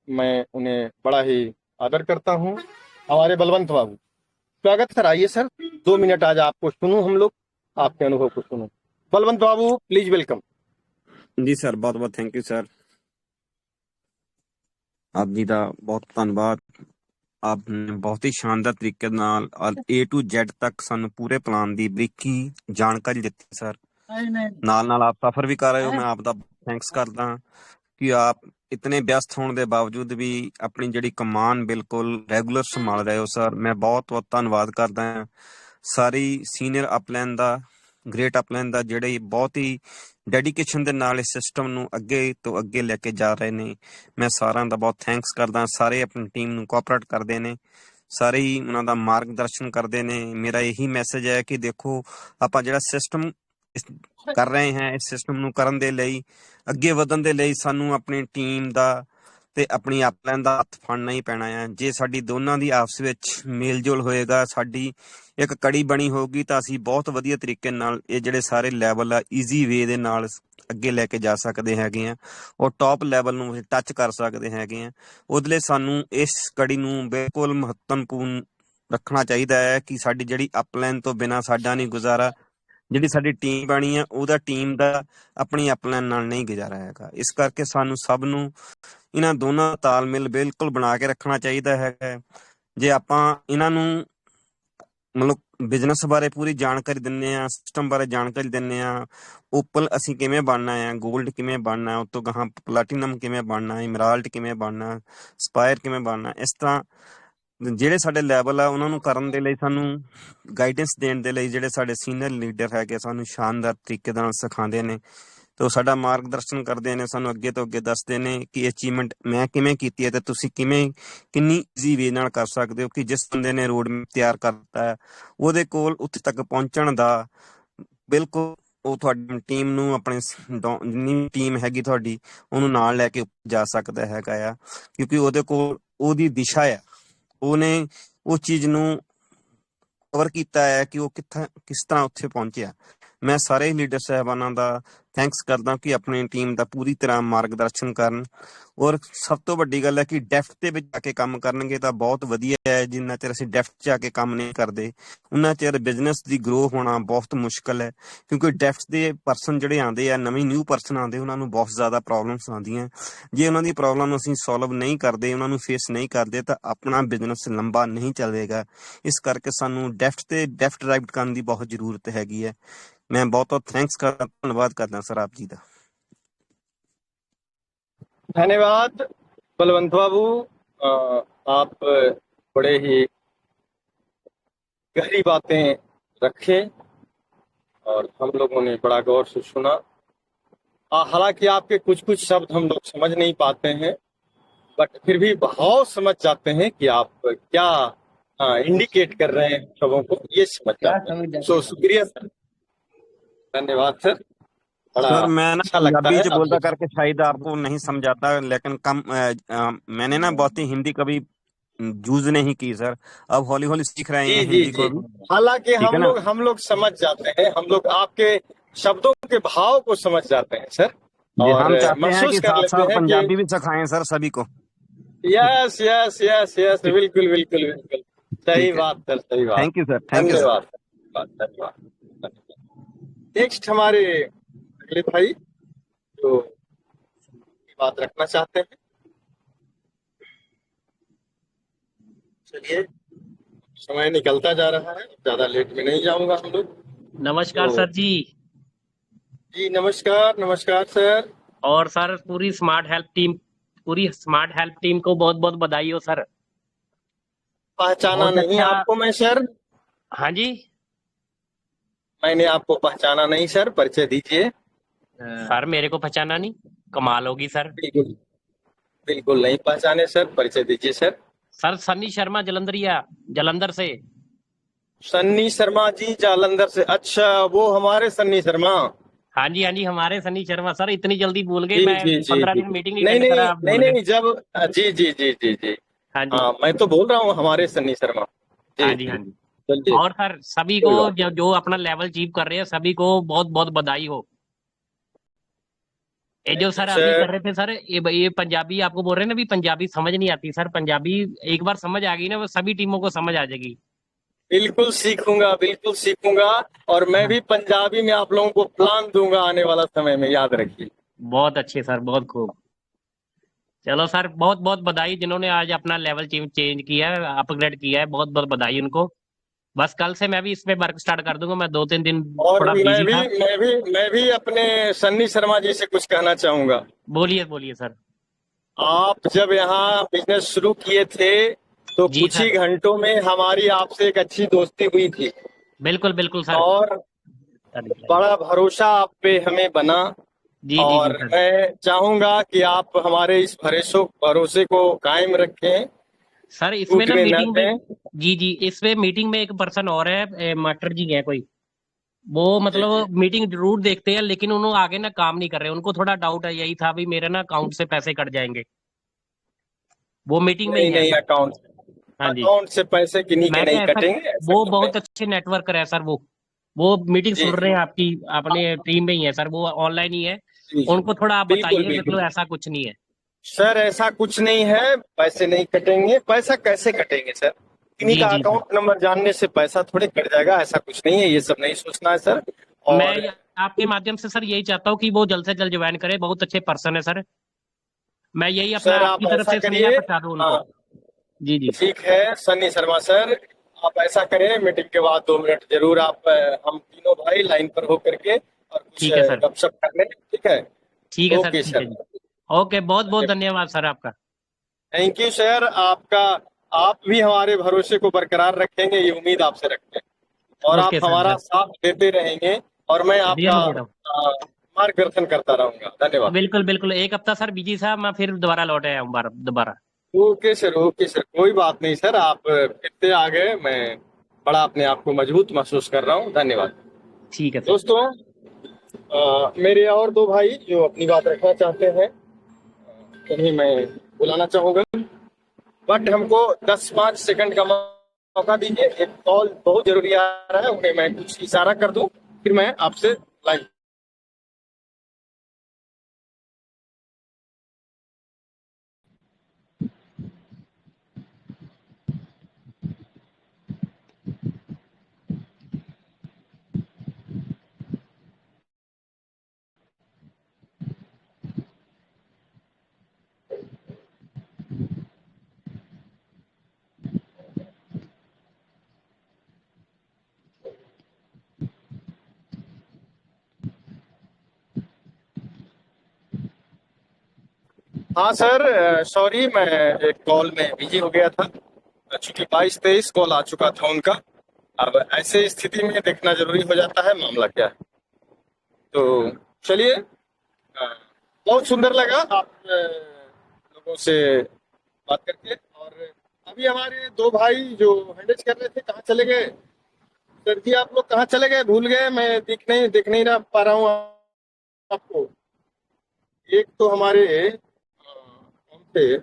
मैं उन्हें बड़ा ही आदर करता हूं, हमारे बलवंत बाबू। स्वागत सर, आइए सर, 2 मिनट आज आपको सुनूं, हम लोग आपके अनुभव को सुनूं। बलवंत बाबू प्लीज वेलकम। जी सर, बहुत बहुत थैंक यू सर। ਆਪ ਜੀ ਦਾ ਬਹੁਤ ਧੰਨਵਾਦ। ਆਪ ਨੇ ਬਹੁਤ ਹੀ ਸ਼ਾਨਦਾਰ ਤਰੀਕੇ ਨਾਲ A to Z ਤੱਕ ਸਾਨੂੰ ਪੂਰੇ ਪਲਾਨ ਦੀ ਬਰੀਕੀ ਜਾਣਕਾਰੀ ਦਿੱਤੀ ਸਰ। ਨਾਲ ਨਾਲ ਆਪ ਸਫਰ ਵੀ ਕਰ ਰਹੇ ਹੋ, ਮੈਂ ਆਪ ਦਾ ਥੈਂਕਸ ਕਰਦਾ ਕਿ ਆਪ ਇਤਨੇ ਵਿਅਸਤ ਹੋਣ ਦੇ ਬਾਵਜੂਦ ਵੀ ਆਪਣੀ ਜਿਹੜੀ ਕਮਾਨ ਬਿਲਕੁਲ ਰੈਗੂਲਰ ਸੰਭਾਲ ਰਹੇ ਹੋ ਸਰ। ਮੈਂ ਬਹੁਤ ਬਹੁਤ ਧੰਨਵਾਦ ਕਰਦਾ ਹਾਂ ਸਾਰੀ ਸੀਨੀਅਰ ਅਪਲਾਈਨ ਦਾ, ਗ੍ਰੇਟ ਅਪਲਾਈਨ ਦਾ, ਜਿਹੜੇ ਬਹੁਤ ਹੀ ਡੈਡੀਕੇਸ਼ਨ ਦੇ ਨਾਲ ਇਸ ਸਿਸਟਮ ਨੂੰ ਅੱਗੇ ਤੋਂ ਅੱਗੇ ਲੈ ਕੇ ਜਾ ਰਹੇ ਨੇ। ਮੈਂ ਸਾਰਿਆਂ ਦਾ ਬਹੁਤ ਥੈਂਕਸ ਕਰਦਾ। ਸਾਰੇ ਆਪਣੀ ਟੀਮ ਨੂੰ ਕੋਆਪਰੇਟ ਕਰਦੇ ਨੇ, ਸਾਰੇ ਹੀ ਉਹਨਾਂ ਦਾ ਮਾਰਗਦਰਸ਼ਨ ਕਰਦੇ ਨੇ। ਮੇਰਾ ਇਹੀ ਮੈਸੇਜ ਹੈ ਕਿ ਦੇਖੋ, ਆਪਾਂ ਜਿਹੜਾ ਸਿਸਟਮ ਕਰ ਰਹੇ ਹਾਂ। ਇਸ ਸਿਸਟਮ ਨੂੰ ਕਰਨ ਦੇ ਲਈ, ਅੱਗੇ ਵਧਣ ਦੇ ਲਈ ਸਾਨੂੰ ਆਪਣੀ ਟੀਮ ਦਾ ਤੇ ਆਪਣੀ ਅਪਲਾਈਨ ਦਾ ਹੱਥ ਫੜਨਾ ਹੀ ਪੈਣਾ ਹੈ। ਜੇ ਸਾਡੀ ਦੋਨਾਂ ਦੀ ਆਪਸ ਵਿੱਚ ਮੇਲ ਜੋਲ ਹੋਏਗਾ, ਸਾਡੀ ਇੱਕ ਕੜੀ ਬਣੀ ਹੋਊਗੀ, ਤਾਂ ਅਸੀਂ ਬਹੁਤ ਵਧੀਆ ਤਰੀਕੇ ਨਾਲ ਇਹ ਜਿਹੜੇ ਸਾਰੇ ਲੈਵਲ ਆ ਈਜ਼ੀ ਵੇ ਦੇ ਨਾਲ ਅੱਗੇ ਲੈ ਕੇ ਜਾ ਸਕਦੇ ਹੈਗੇ ਆ, ਔਰ ਟੌਪ ਲੈਵਲ ਨੂੰ ਅਸੀਂ ਟੱਚ ਕਰ ਸਕਦੇ ਹੈਗੇ ਆ। ਉਹਦੇ ਲਈ ਸਾਨੂੰ ਇਸ ਕੜੀ ਨੂੰ ਬਿਲਕੁਲ ਮਹੱਤਵਪੂਰਨ ਰੱਖਣਾ ਚਾਹੀਦਾ ਹੈ ਕਿ ਸਾਡੀ ਜਿਹੜੀ ਅਪਲਾਈਨ ਤੋਂ ਬਿਨਾਂ ਸਾਡਾ ਨਹੀਂ ਗੁਜ਼ਾਰਾ, ਜਿਹੜੀ ਸਾਡੀ ਟੀਮ ਬਣੀ ਆ ਉਹਦਾ ਟੀਮ ਦਾ ਆਪਣੀ ਅਪਲਾਈਨ ਨਾਲ ਨਹੀਂ ਗੁਜ਼ਾਰਾ ਹੈਗਾ। ਇਸ ਕਰਕੇ ਸਾਨੂੰ ਸਭ ਨੂੰ ਇਹਨਾਂ ਦੋਨਾਂ ਦਾ ਤਾਲਮੇਲ ਬਿਲਕੁਲ ਬਣਾ ਕੇ ਰੱਖਣਾ ਚਾਹੀਦਾ ਹੈਗਾ। ਜੇ ਆਪਾਂ ਇਹਨਾਂ ਨੂੰ ਮਤਲਬ ਬਿਜ਼ਨਸ ਬਾਰੇ ਪੂਰੀ ਜਾਣਕਾਰੀ ਦਿੰਦੇ ਹਾਂ, ਸਿਸਟਮ ਬਾਰੇ ਜਾਣਕਾਰੀ ਦਿੰਦੇ ਹਾਂ, ਓਪਲ ਅਸੀਂ ਕਿਵੇਂ ਬਣਨਾ ਹੈ, ਗੋਲਡ ਕਿਵੇਂ ਬਣਨਾ ਹੈ, ਉਤੋਂ ਗਾਹਾਂ ਪਲਾਟੀਨਮ ਕਿਵੇਂ ਬਣਨਾ, ਇਮਰਾਲਟ ਕਿਵੇਂ ਬਣਨਾ, ਸਪਾਇਰ ਕਿਵੇਂ ਬਣਨਾ, ਇਸ ਤਰ੍ਹਾਂ ਜਿਹੜੇ ਸਾਡੇ ਲੈਵਲ ਆ ਉਹਨਾਂ ਨੂੰ ਕਰਨ ਦੇ ਲਈ ਸਾਨੂੰ ਗਾਈਡੈਂਸ ਦੇਣ ਦੇ ਲਈ ਜਿਹੜੇ ਸਾਡੇ ਸੀਨੀਅਰ ਲੀਡਰ ਹੈਗੇ ਸਾਨੂੰ ਸ਼ਾਨਦਾਰ ਤਰੀਕੇ ਨਾਲ ਸਿਖਾਉਂਦੇ ਨੇ ਤੇ ਉਹ ਸਾਡਾ ਮਾਰਗਦਰਸ਼ਨ ਕਰਦੇ ਨੇ, ਸਾਨੂੰ ਅੱਗੇ ਤੋਂ ਅੱਗੇ ਦੱਸਦੇ ਨੇ ਕਿ ਅਚੀਵਮੈਂਟ ਮੈਂ ਕਿਵੇਂ ਕੀਤੀ ਹੈ ਤੇ ਤੁਸੀਂ ਕਿੰਨੀ ਈਜ਼ੀ ਵੇ ਨਾਲ ਕਰ ਸਕਦੇ ਹੋ। ਕਿ ਜਿਸ ਬੰਦੇ ਨੇ ਰੋਡ ਮੈਪ ਤਿਆਰ ਕਰਤਾ ਹੈ ਉਹਦੇ ਕੋਲ ਉੱਥੇ ਤੱਕ ਪਹੁੰਚਣ ਦਾ ਬਿਲਕੁਲ ਉਹ ਤੁਹਾਡੀ ਟੀਮ ਨੂੰ ਆਪਣੇ ਜਿੰਨੀ ਟੀਮ ਹੈਗੀ ਤੁਹਾਡੀ ਉਹਨੂੰ ਨਾਲ ਲੈ ਕੇ ਜਾ ਸਕਦਾ ਹੈਗਾ ਆ, ਕਿਉਂਕਿ ਉਹਦੇ ਕੋਲ ਉਹਦੀ ਦਿਸ਼ਾ ਆ, ਉਹਨੇ ਉਹ ਚੀਜ਼ ਨੂੰ ਕਵਰ ਕੀਤਾ ਹੈ ਕਿ ਉਹ ਕਿਸ ਤਰ੍ਹਾਂ ਉੱਥੇ ਪਹੁੰਚਿਆ। ਮੈਂ ਸਾਰੇ ਲੀਡਰ ਸਾਹਿਬਾਨਾਂ ਦਾ ਥੈਂਕਸ ਕਰਦਾ ਕਿ ਆਪਣੀ ਟੀਮ ਦਾ ਪੂਰੀ ਤਰ੍ਹਾਂ ਮਾਰਗਦਰਸ਼ਨ ਕਰਨ, ਔਰ ਸਭ ਤੋਂ ਵੱਡੀ ਗੱਲ ਹੈ ਕਿ ਡੈਫਥ ਦੇ ਵਿੱਚ ਜਾ ਕੇ ਕੰਮ ਕਰਨਗੇ ਤਾਂ ਬਹੁਤ ਵਧੀਆ ਹੈ। ਜਿੰਨਾ ਚਿਰ ਅਸੀਂ ਡੈਫਥ ਜਾ ਕੇ ਕੰਮ ਨਹੀਂ ਕਰਦੇ ਉਹਨਾਂ ਚਿਰ ਬਿਜ਼ਨਸ ਦੀ ਗਰੋ ਹੋਣਾ ਬਹੁਤ ਮੁਸ਼ਕਲ ਹੈ, ਕਿਉਂਕਿ ਡੈਫਥ ਦੇ ਪਰਸਨ ਜਿਹੜੇ ਆਉਂਦੇ ਆ, ਨਵੇਂ ਨਿਊ ਪਰਸਨ ਆਉਂਦੇ, ਉਹਨਾਂ ਨੂੰ ਬਹੁਤ ਜ਼ਿਆਦਾ ਪ੍ਰੋਬਲਮਸ ਆਉਂਦੀਆਂ। ਜੇ ਉਹਨਾਂ ਦੀ ਪ੍ਰੋਬਲਮ ਅਸੀਂ ਸੋਲਵ ਨਹੀਂ ਕਰਦੇ, ਉਹਨਾਂ ਨੂੰ ਫੇਸ ਨਹੀਂ ਕਰਦੇ ਤਾਂ ਆਪਣਾ ਬਿਜ਼ਨਸ ਲੰਬਾ ਨਹੀਂ ਚੱਲੇਗਾ। ਇਸ ਕਰਕੇ ਸਾਨੂੰ ਡੈਫਥ ਡਰਾਈਵ ਕਰਨ ਦੀ ਬਹੁਤ ਜ਼ਰੂਰਤ ਹੈਗੀ ਹੈ। मैं बहुत बहुत थैंक्स करता, धन्यवाद करता सर आप जी का। धन्यवाद बलवंत बाबू, आप बड़े ही गहरी बातें रखे और हम लोगों ने बड़ा गौर से सुना। हालांकि आपके कुछ शब्द हम लोग समझ नहीं पाते हैं, बट फिर भी भाव समझ जाते हैं कि आप क्या इंडिकेट कर रहे हैं सबों को, ये समझ जाते हैं। सो शुक्रिया सर, धन्यवाद सर। सर मैं ना अच्छा लगता पंजाबी है से बोलता करके शायद आपको नहीं समझाता, लेकिन मैंने ना बहुत ही हिंदी कभी यूज नहीं की सर, अब हौली हौली सीख रहे हैं हिंदी को भी। हालांकि ठीक है ना? हम लोग समझ जाते हैं, हम लोग आपके शब्दों के भाव को समझ जाते हैं सर, और हम चाहते हैं महसूस कि कर साथ लेते साथ हैं पंजाबी कि भी सिखाएं सर सभी को। यस यस यस यस, बिल्कुल बिल्कुल बिल्कुल सही ठीक है। बात सर, सही बात। Thank you sir, thank you sir. धन्यवाद धन्यवाद। नेक्स्ट हमारे अगले भाई जो बात रखना चाहते हैं, चलिए समय निकलता जा रहा है, ज्यादा लेट में नहीं जाऊंगा हम लोग। नमस्कार तो- सर जी। जी नमस्कार, नमस्कार सर। और सर पूरी स्मार्ट हेल्प टीम को बहुत बहुत बधाई हो सर। पहचाना बहुत नहीं अच्छा। आपको मैं सर, हाँ जी मैंने आपको पहचाना नहीं सर, परिचय दीजिए। सर, मेरे को पहचाना नहीं, कमाल होगी सर। बिल्कुल बिल्कुल नहीं पहचाने सर, परिचय दीजिए सर। सर सन्नी शर्मा जलंधर से। सन्नी शर्मा जी जालंधर से, अच्छा वो हमारे सन्नी शर्मा। हाँ जी हमारे सन्नी शर्मा सर, इतनी जल्दी भूल गए। जी, मैं जी, जी, 15 जी। दिन मीटिंग नहीं अटेंड करा, आप भूल गए। नहीं जब जी जी जी जी जी हाँ जी हाँ, मैं तो बोल रहा हूँ हमारे सन्नी शर्मा। हाँ जी हाँ जी। चलिए। और सर सभी को जो अपना लेवल अचीव कर रहे हैं सभी को बहुत बहुत बधाई हो। ये जो सर अभी कर रहे थे सर, ये पंजाबी आपको बोल रहे हैं ना, अभी पंजाबी समझ नहीं आती सर। पंजाबी एक बार समझ आ गई ना, वो सभी टीमों को समझ आ जाएगी। बिल्कुल सीखूंगा और मैं भी पंजाबी में आप लोगों को प्लान दूंगा आने वाला समय में, याद रखिए। बहुत अच्छे सर, बहुत खूब। चलो सर, बहुत बहुत बधाई जिन्होंने आज अपना लेवल चेंज किया है, अपग्रेड किया है, बहुत बहुत बधाई उनको। बस कल से मैं भी इसमें वर्क स्टार्ट कर दूंगा। मैं 2-3 दिन और थोड़ा मैं बिजी था। भी अपने सन्नी शर्मा जी से कुछ कहना चाहूंगा। बोलिए सर। आप जब यहाँ बिजनेस शुरू किए थे तो जी कुछ ही सर। घंटों में हमारी आपसे एक अच्छी दोस्ती हुई थी, बिल्कुल सर। और बड़ा भरोसा आप पे हमें बना। जी और जी सर। मैं चाहूंगा कि आप हमारे इस भरोसे को कायम रखें सर इसमें ना टूटने न मीटिंग में दें। जी इसमें मीटिंग में एक पर्सन और है, मास्टर जी है कोई, वो मतलब मीटिंग जरूर देखते हैं, लेकिन उन्होंने आगे ना काम नहीं कर रहे। उनको थोड़ा डाउट है, यही था भी मेरे ना अकाउंट से पैसे कट जाएंगे। वो मीटिंग में ही नहीं है नहीं, सर। अकाउंट हाँ जी। अकाउंट से पैसे किन्हीं के मैं नहीं क्या, ऐसा कटेंगे, ऐसा वो कुछ नहीं। बहुत अच्छे नेटवर्कर है सर। वो मीटिंग जी सुन रहे जी हैं आपकी, अपने टीम में ही है सर, वो ऑनलाइन ही है। जी जी, उनको थोड़ा आप बिल्कुल बताइए, बिल्कुल। मतलब ऐसा कुछ नहीं है। सर ऐसा कुछ नहीं है, पैसे नहीं कटेंगे। पैसा कैसे कटेंगे सर? किन्हीं जी का जी जी। अकाउंट नंबर जानने से पैसा थोड़े कट जाएगा, ऐसा कुछ नहीं है, ये सब नहीं सोचना है सर। मैं और आपके माध्यम से सर यही चाहता हूँ कि वो जल्द से जल्द ज्वाइन करे। बहुत अच्छे पर्सन है सर। मैं यही अपना सर आप आपकी तरफ ऐसा से स्नेह करिए। पहुंचा दूं उनको। हाँ, जी जी। ठीक है सन्नी शर्मा सर, आप ऐसा करें, मीटिंग के बाद 2 मिनट जरूर आप हम तीनों भाई लाइन पर होकर के और कुछ ठीक है सर। गपशप कर लें, ठीक है? ठीक है सर। ओके ठीक है सर। जी। ओके, बहुत बहुत धन्यवाद सर आपका। थैंक यू सर आपका। आप भी हमारे भरोसे को बरकरार रखेंगे, ये उम्मीद आपसे रखते हैं, और आप ओके सर, हमारा साथ देते रहेंगे, और मैं आपका रियल दे रहा मार्गदर्शन करता रहूंगा। हूँ। धन्यवाद। बिल्कुल बिल्कुल, एक हफ्ता सर बिजी था, मैं फिर दोबारा लौट आया हूँ दोबारा। ओके सर, ओके सर, कोई बात नहीं सर, आप फिर से आ गए, मैं बड़ा अपने आप को मजबूत महसूस कर रहा हूँ। धन्यवाद। ठीक है सर। दोस्तों, मेरे और 2 भाई जो अपनी बात रखना चाहते हैं, उन्हें मैं बुलाना चाहूंगा, बट हमको 10-5 सेकंड का मौका दीजिए। एक कॉल बहुत जरूरी आ रहा है, उन्हें मैं कुछ इशारा कर दूं, फिर मैं आपसे लाइन। हाँ सर, सॉरी, मैं एक कॉल में बिजी हो गया था, चूंकि 22-23 कॉल आ चुका था उनका। अब ऐसे स्थिति में देखना जरूरी हो जाता है मामला क्या है। तो चलिए, बहुत सुंदर लगा आप लोगों से बात करके। और अभी हमारे 2 भाई जो हैंडल कर रहे थे, कहाँ चले गए? सर जी आप लोग कहाँ चले गए? भूल गए, मैं दिख नहीं रहा पा रहा हूँ आपको। एक तो हमारे कौन थे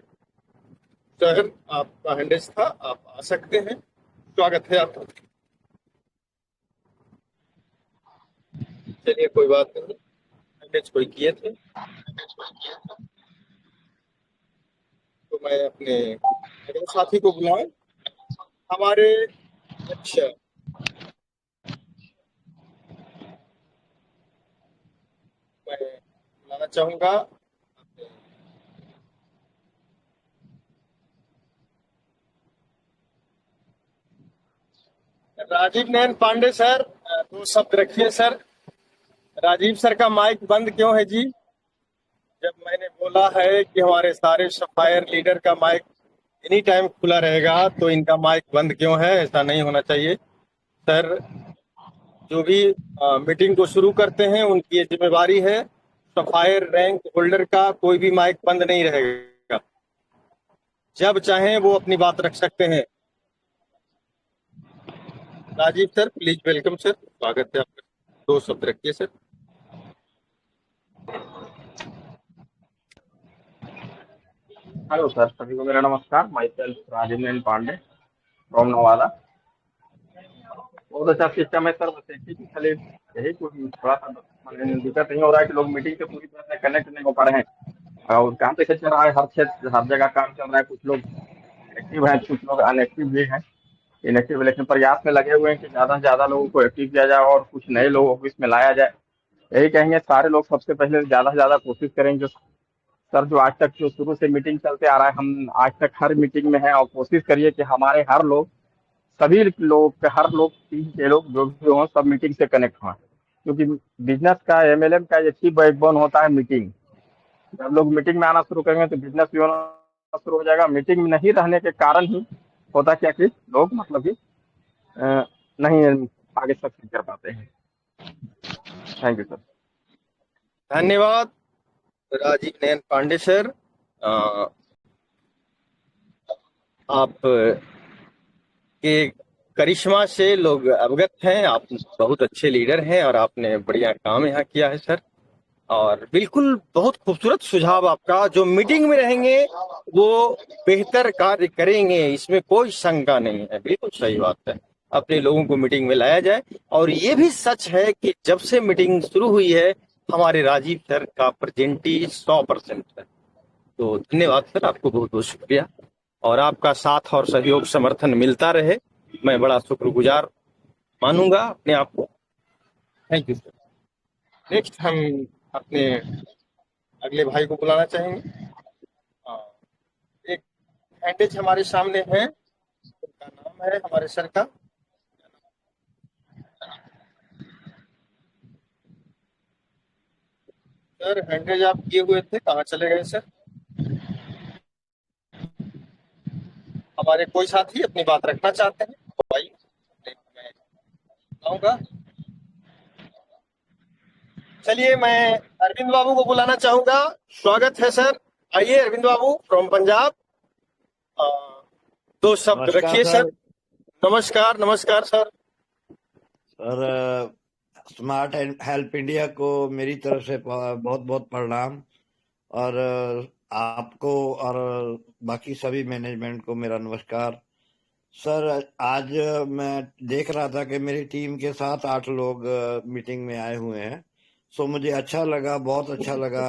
सर, आपका हैंडल था, आप आ सकते हैं, स्वागत है आपका। चलिए कोई बात नहीं, हैंडल कोई किए थे तो मैं अपने अगले साथी को बुलाऊं। हमारे, अच्छा, मैं बुलाना चाहूंगा राजीव नयन पांडे सर। 2 शब्द रखिए सर। राजीव सर का माइक बंद क्यों है जी? जब मैंने बोला है कि हमारे सारे सफायर लीडर का माइक एनी टाइम खुला रहेगा, तो इनका माइक बंद क्यों है? ऐसा नहीं होना चाहिए सर। जो भी मीटिंग को शुरू करते हैं, उनकी ये जिम्मेवारी है। सफायर रैंक होल्डर का कोई भी माइक बंद नहीं रहेगा, जब चाहें वो अपनी बात रख सकते हैं। Rajeev sir please, welcome sir, स्वागत है आपका। 2 शब्द रखिए सर। हेलो सर, सभी को मेरा नमस्कार। Myself Rajendra Pandey from Nawada. बहुत अच्छा सिस्टम है सर, बस एक ही खाली यही कुछ थोड़ा सा मैंने दिक्कत नहीं हो रहा है कि लोग मीटिंग से पूरी तरह से कनेक्ट नहीं हो पा रहे हैं। और काम तो चल रहा है, हर क्षेत्र हर जगह काम चल रहा है। कुछ लोग एक्टिव हैं, कुछ लोग अनएक्टिव भी हैं, इनएक्टिव, लेकिन प्रयास में लगे हुए हैं कि ज़्यादा से ज़्यादा लोगों को एक्टिव किया जाए और कुछ नए लोगों को इसमें लाया जाए। यही कहेंगे सारे लोग सबसे पहले ज़्यादा से ज़्यादा कोशिश करें। जो सर, जो आज तक जो शुरू से मीटिंग चलते आ रहा है, हम आज तक हर मीटिंग में हैं, और कोशिश करिए कि हमारे हर लोग, सभी लोग, हर लोग, टीम के लोग जो भी हों, सब मीटिंग से कनेक्ट हों, क्योंकि बिजनेस का, एमएलएम का एक ही बैकबोन होता है मीटिंग। जब लोग मीटिंग में आना शुरू करेंगे तो बिजनेस भी होना शुरू हो जाएगा। मीटिंग में नहीं रहने के कारण ही होता क्या कि लोग मतलब कि नहीं आगे सक्सेस कर पाते हैं। Thank you sir. धन्यवाद राजीव नयन पांडे सर। आप के करिश्मा से लोग अवगत हैं। आप बहुत अच्छे लीडर हैं और आपने बढ़िया काम यहाँ किया है सर। और बिल्कुल बहुत खूबसूरत सुझाव आपका। जो मीटिंग में रहेंगे वो बेहतर कार्य करेंगे, इसमें कोई शंका नहीं है। बिल्कुल सही बात है, अपने लोगों को मीटिंग में लाया जाए। और ये भी सच है कि जब से मीटिंग शुरू हुई है हमारे राजीव सर का प्रेजेंटी 100% है। तो धन्यवाद सर, आपको बहुत बहुत शुक्रिया और आपका साथ और सहयोग समर्थन मिलता रहे, मैं बड़ा शुक्रगुजार मानूंगा अपने आप को। Thank you sir. नेक्स्ट हम अपने अगले भाई को बुलाना चाहेंगे। एक हैंडेज हमारे सामने है, उनका नाम है हमारे सर का। सर हैंडेज आप किए हुए थे, कहाँ चले गए सर? हमारे कोई साथी अपनी बात रखना चाहते हैं तो भाई मैं बताऊंगा। चलिए मैं अरविंद बाबू को बुलाना चाहूंगा। स्वागत है सर, आइए अरविंद बाबू फ्रॉम पंजाब। अ, दो शब्द नमस्कार रखिए सर। सर। नमस्कार नमस्कार sir. Sir smart help India को मेरी तरफ से बहुत बहुत प्रणाम और आपको और बाकी सभी मैनेजमेंट को मेरा नमस्कार। सर आज मैं देख रहा था कि मेरी टीम के 7-8 लोग मीटिंग में आए हुए हैं। सो मुझे अच्छा लगा, बहुत अच्छा लगा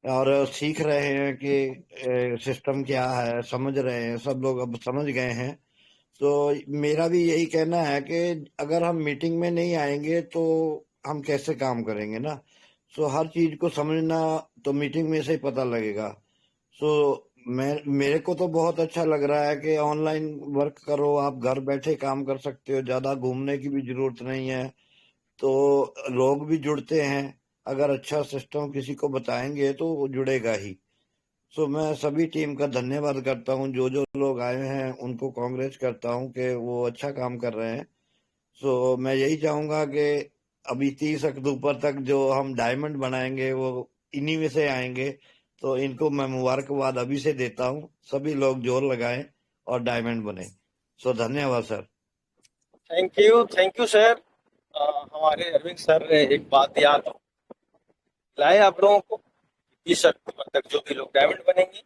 और सीख रहे हैं कि सिस्टम क्या है, समझ रहे हैं, सब लोग अब समझ गए हैं। तो मेरा भी यही कहना है कि अगर हम मीटिंग में नहीं आएंगे तो हम कैसे काम करेंगे ना। सो हर चीज को समझना तो मीटिंग में से ही पता लगेगा। सो मेरे को तो बहुत अच्छा लग रहा है कि ऑनलाइन वर्क करो, आप घर बैठे काम कर सकते हो, ज्यादा घूमने की भी जरूरत नहीं है। तो लोग भी जुड़ते हैं, अगर अच्छा सिस्टम किसी को बताएंगे तो वो जुड़ेगा ही। सो मैं सभी टीम का धन्यवाद करता हूँ, जो जो लोग आए हैं उनको कांग्रेस करता हूँ कि वो अच्छा काम कर रहे हैं। सो मैं यही चाहूंगा कि अभी 30 अक्टूबर तक जो हम डायमंड बनाएंगे वो इन्हीं में से आएंगे। तो इनको मैं मुबारकबाद अभी से देता हूँ, सभी लोग जोर लगाएं और डायमंड बने। सो धन्यवाद सर। Thank you sir. हमारे अरविंद सर ने एक बात याद दिलाए आप लोगों को, 30 अक्टूबर तक जो भी लोग डायमंड बनेंगे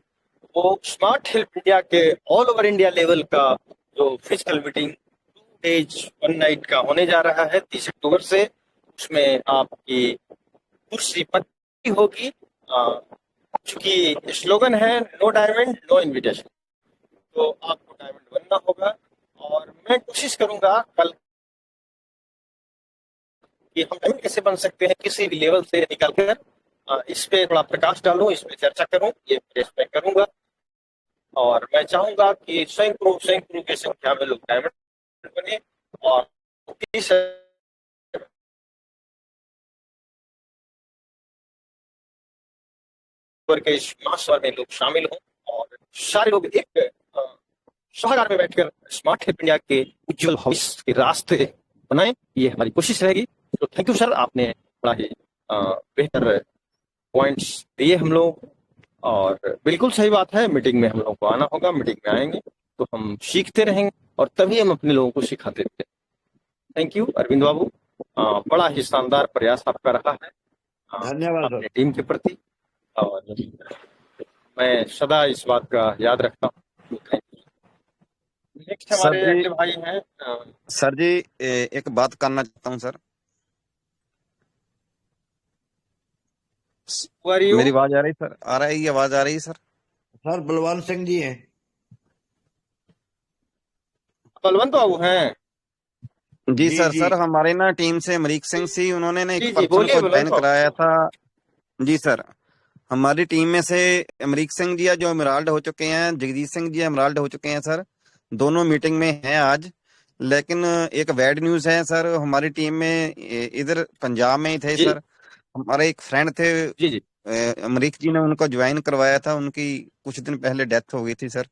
वो स्मार्ट हेल्प इंडिया के ऑल ओवर इंडिया लेवल का जो फिजिकल मीटिंग 2 डेज 1 नाइट का होने जा रहा है 30 अक्टूबर से। उसमें आपकी कुर्सी पक्की होगी। चूंकि स्लोगन है नो डायमंड नो इनविटेशन, तो आपको डायमंड बनना होगा। और मैं कोशिश करूंगा कल कि हम डायमंड कैसे बन सकते हैं किसी भी लेवल से निकलकर, इस पे थोड़ा प्रकाश डालूं, इस पे चर्चा करूं, ये प्रेस में करूंगा। और मैं चाहूंगा कि सैकड़ों की संख्या में लोग डायमंड बने और 30 के इस महासभा में लोग शामिल हों और सारे लोग एक सभागार में बैठकर स्मार्ट हेल्प इंडिया के उज्जवल भविष्य के रास्ते बनाएं, ये हमारी कोशिश रहेगी। तो थैंक यू सर, आपने बड़ा ही बेहतर पॉइंट्स दिए हम लोग। और बिल्कुल सही बात है, मीटिंग में हम लोग को आना होगा, मीटिंग में आएंगे तो हम सीखते रहेंगे और तभी हम अपने लोगों को सिखाते रहेंगे। थैंक यू अरविंद बाबू, बड़ा ही शानदार प्रयास आपका रहा है धन्यवाद अपने सर। टीम के प्रति और मैं सदा इस बात का याद रखता हूँ। नेक्स्ट सर हमारे जी अगले भाई हैं सर जी एक बात करना चाहता हूँ सर। who are you? मेरी आवाज आ रही सर? आ रहा है, ये आवाज आ रही है सर? सर बलवंत सिंह जी हैं। बलवंत बाबू हैं? जी जी सर। जी सर हमारे ना टीम से अमरीक सिंह सी, उन्होंने ना जी एक जी पर्सन बोलिए को बलवंत ज्वाइन बाबू। कराया था। जी सर, हमारी टीम में से अमरीक सिंह जी है जो एमराल्ड हो चुके हैं, जगदीश सिंह जी एमराल्ड हो चुके हैं सर। दोनों मीटिंग में हैं आज। लेकिन एक बैड न्यूज है सर, हमारी टीम में इधर पंजाब में ही थे जी सर, हमारे एक फ्रेंड थे जी जी अमरीक जी ने उनको ज्वाइन करवाया था, उनकी कुछ दिन पहले डेथ हो गई थी सर।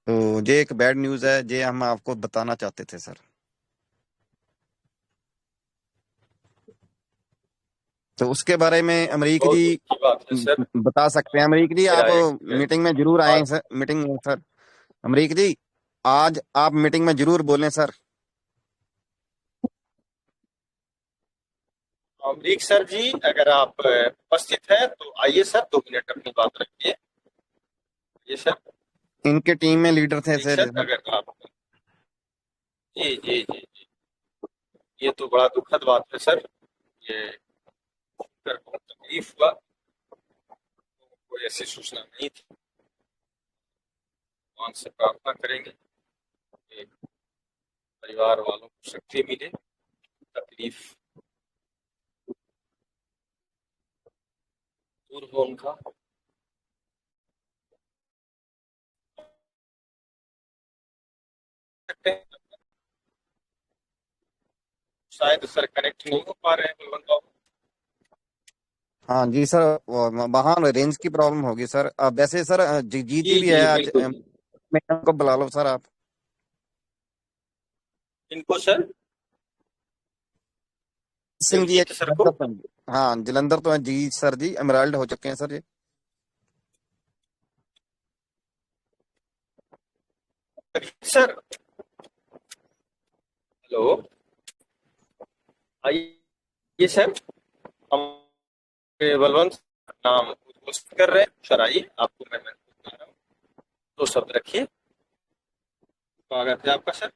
तो ये एक बैड न्यूज है, ये हम आपको बताना चाहते थे सर। तो उसके बारे में अमरीक बहुत जी अच्छी बात है सर। बता सकते हैं। अमरीक जी मेरा आप एक मीटिंग में जरूर आए बात सर, मीटिंग में सर। अमरीक जी आज आप मीटिंग में जरूर बोलें सर। अमरीक सर जी, अगर आप उपस्थित हैं तो आइए सर, 2 मिनट अपनी बात रखिए। ये सर, इनके टीम में लीडर थे जी सर। सर, अगर आप, जी जी जी जी, ये तो बड़ा दुखद बात है सर, ये सुनकर बहुत तकलीफ हुआ, कोई ऐसी सूचना नहीं थी। भगवान से प्रार्थना करेंगे कि परिवार वालों को शक्ति मिले, तकलीफ दूर हो उनका। शायद सर कनेक्ट नहीं हो पा रहे हैं बलवंत बाबू। हाँ जी सर, वहाँ रेंज की प्रॉब्लम होगी सर। वैसे सर जीत जी भी जी है आज। बिल्कुल। मैडम को बुला लो सर आप। इनको सर, सिंह जी जगजीत सर को। हाँ जलंधर तो है जी सर जी, एमराल्ड हो चुके हैं सर जी। सर हेलो, आइए सर, हम बलवंत नाम घोषित कर रहे हैं सर, आइए आपको मैं बता रहा हूँ, 2 शब्द रखिए। स्वागत है आपका सर।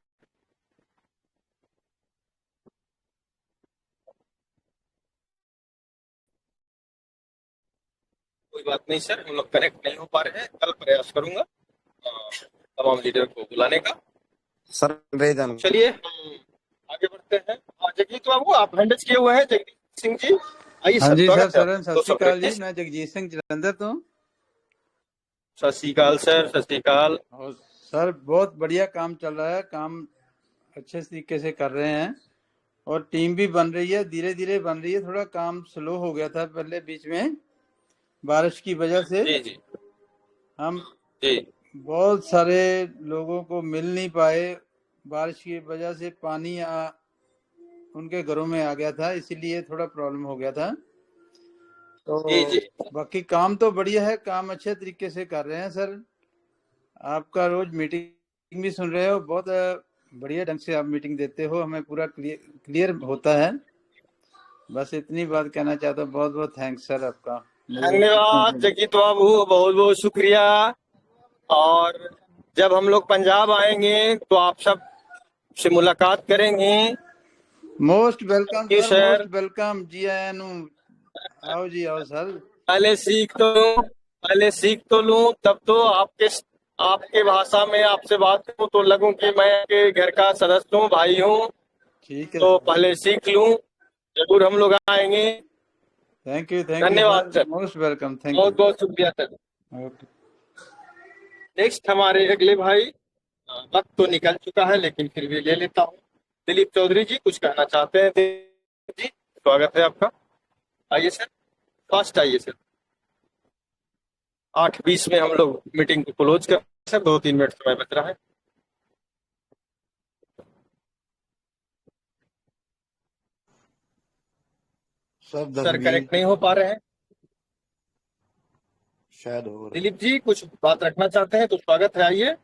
कोई बात नहीं सर, हम लोग कनेक्ट नहीं हो पा रहे हैं, कल प्रयास करूंगा तमाम लीडर को बुलाने का। सर रेजन चलिए हम आगे बढ़ते हैं। जगजीत बाबू, आप हैंडल्स किए हुए हैं, जगजीत सिंह जी आइए हाँ सर, जी सर, स्वागत है। सर सत 2 श्री शब्द अकाल जी, रखिए। मैं जगजीत सिंह जलंधर तो। सत श्री अकाल सर, सत श्री अकाल। और सर बहुत बढ़िया काम चल रहा है, काम अच्छे तरीके से कर रहे हैं और टीम भी बन रही है, धीरे धीरे बन रही है। थोड़ा काम स्लो हो गया था पहले, बीच में बारिश की वजह से जी जी हम जी बहुत सारे लोगों को मिल नहीं पाए। बारिश की वजह से पानी उनके घरों में आ गया था, इसीलिए थोड़ा प्रॉब्लम हो गया था। तो जी जी। बाकी काम तो बढ़िया है, काम अच्छे तरीके से कर रहे हैं सर। आपका रोज मीटिंग भी सुन रहे हो, बहुत बढ़िया ढंग से आप मीटिंग देते हो, हमें पूरा क्लियर होता है। बस इतनी बात कहना चाहता हूँ। बहुत बहुत थैंक्स सर आपका। धन्यवाद जगजीत बाबू, बहुत बहुत शुक्रिया। और जब हम लोग पंजाब आएंगे तो आप सब से मुलाकात करेंगे। मोस्ट वेलकम जी सर, सर, मोस्ट वेलकम जी। आया नु आओ जी, आओ सर। पहले सीख तो लूं, तब तो आपके भाषा में आपसे बात करूं तो लगूं कि मैं आपके घर का सदस्य हूँ, भाई हूँ। ठीक है तो सर, पहले सीख लूं, जरूर हम लोग आएंगे। थैंक यू धन्यवाद sir, sir, most welcome, thank बहुत यू। बहुत शुक्रिया सर। ओके। नेक्स्ट हमारे अगले भाई, वक्त तो निकल चुका है लेकिन फिर भी ले लेता हूँ। दिलीप चौधरी जी कुछ कहना चाहते हैं? दिलीप जी, स्वागत है आपका, आइए सर, फास्ट आइए सर। 8:20 में हम लोग मीटिंग को क्लोज कर सर, 2-3 मिनट समय बच रहा है। सर सर धनवीर कनेक्ट नहीं हो पा रहे हैं। शायद हो रहे। दिलीप जी कुछ बात रखना चाहते हैं तो स्वागत है, आइए।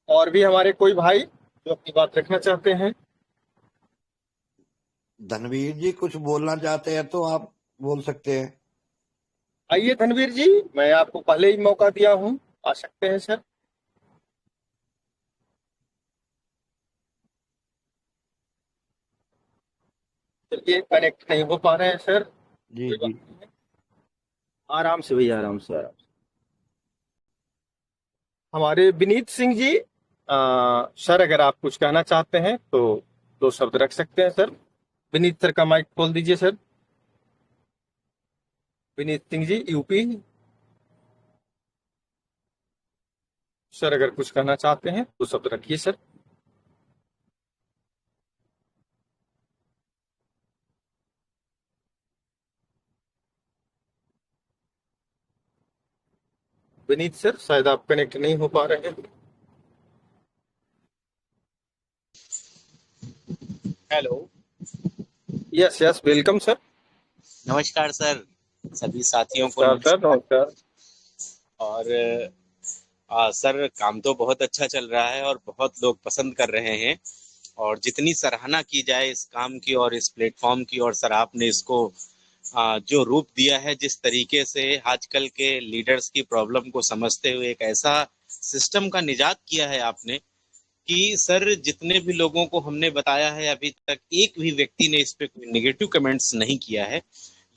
और भी हमारे कोई भाई जो अपनी बात रखना चाहते हैं? धनवीर जी कुछ बोलना चाहते हैं तो आप बोल सकते हैं। आइए धनवीर जी, मैं आपको पहले ही मौका दिया हूँ, आ सकते हैं सर। चलिए कनेक्ट नहीं हो पा रहे हैं सर, जी कोई जी। बात नहीं है। आराम से भैया, आराम से, आराम से। हमारे विनीत सिंह जी, सर अगर आप कुछ कहना चाहते हैं तो 2 शब्द रख सकते हैं सर। विनीत सर का माइक खोल दीजिए sir. Vineet Singh ji, UP. Sir अगर कुछ कहना चाहते हैं तो 2 शब्द रखिए सर। विनीत सर शायद आप कनेक्ट नहीं हो पा रहे हैं। Hello, yes yes, welcome sir. नमस्कार सर, सभी साथियों को नमस्कार सर, नमस्कार। नमस्कार। और सर काम तो बहुत अच्छा चल रहा है और बहुत लोग पसंद कर रहे हैं, और जितनी सराहना की जाए इस काम की और इस प्लेटफॉर्म की, और सर आपने इसको जो रूप दिया है, जिस तरीके से आजकल के लीडर्स की प्रॉब्लम को समझते हुए एक ऐसा सिस्टम का निजात किया है आपने कि सर जितने भी लोगों को हमने बताया है अभी तक एक भी व्यक्ति ने इस पे कोई नेगेटिव कमेंट्स नहीं किया है।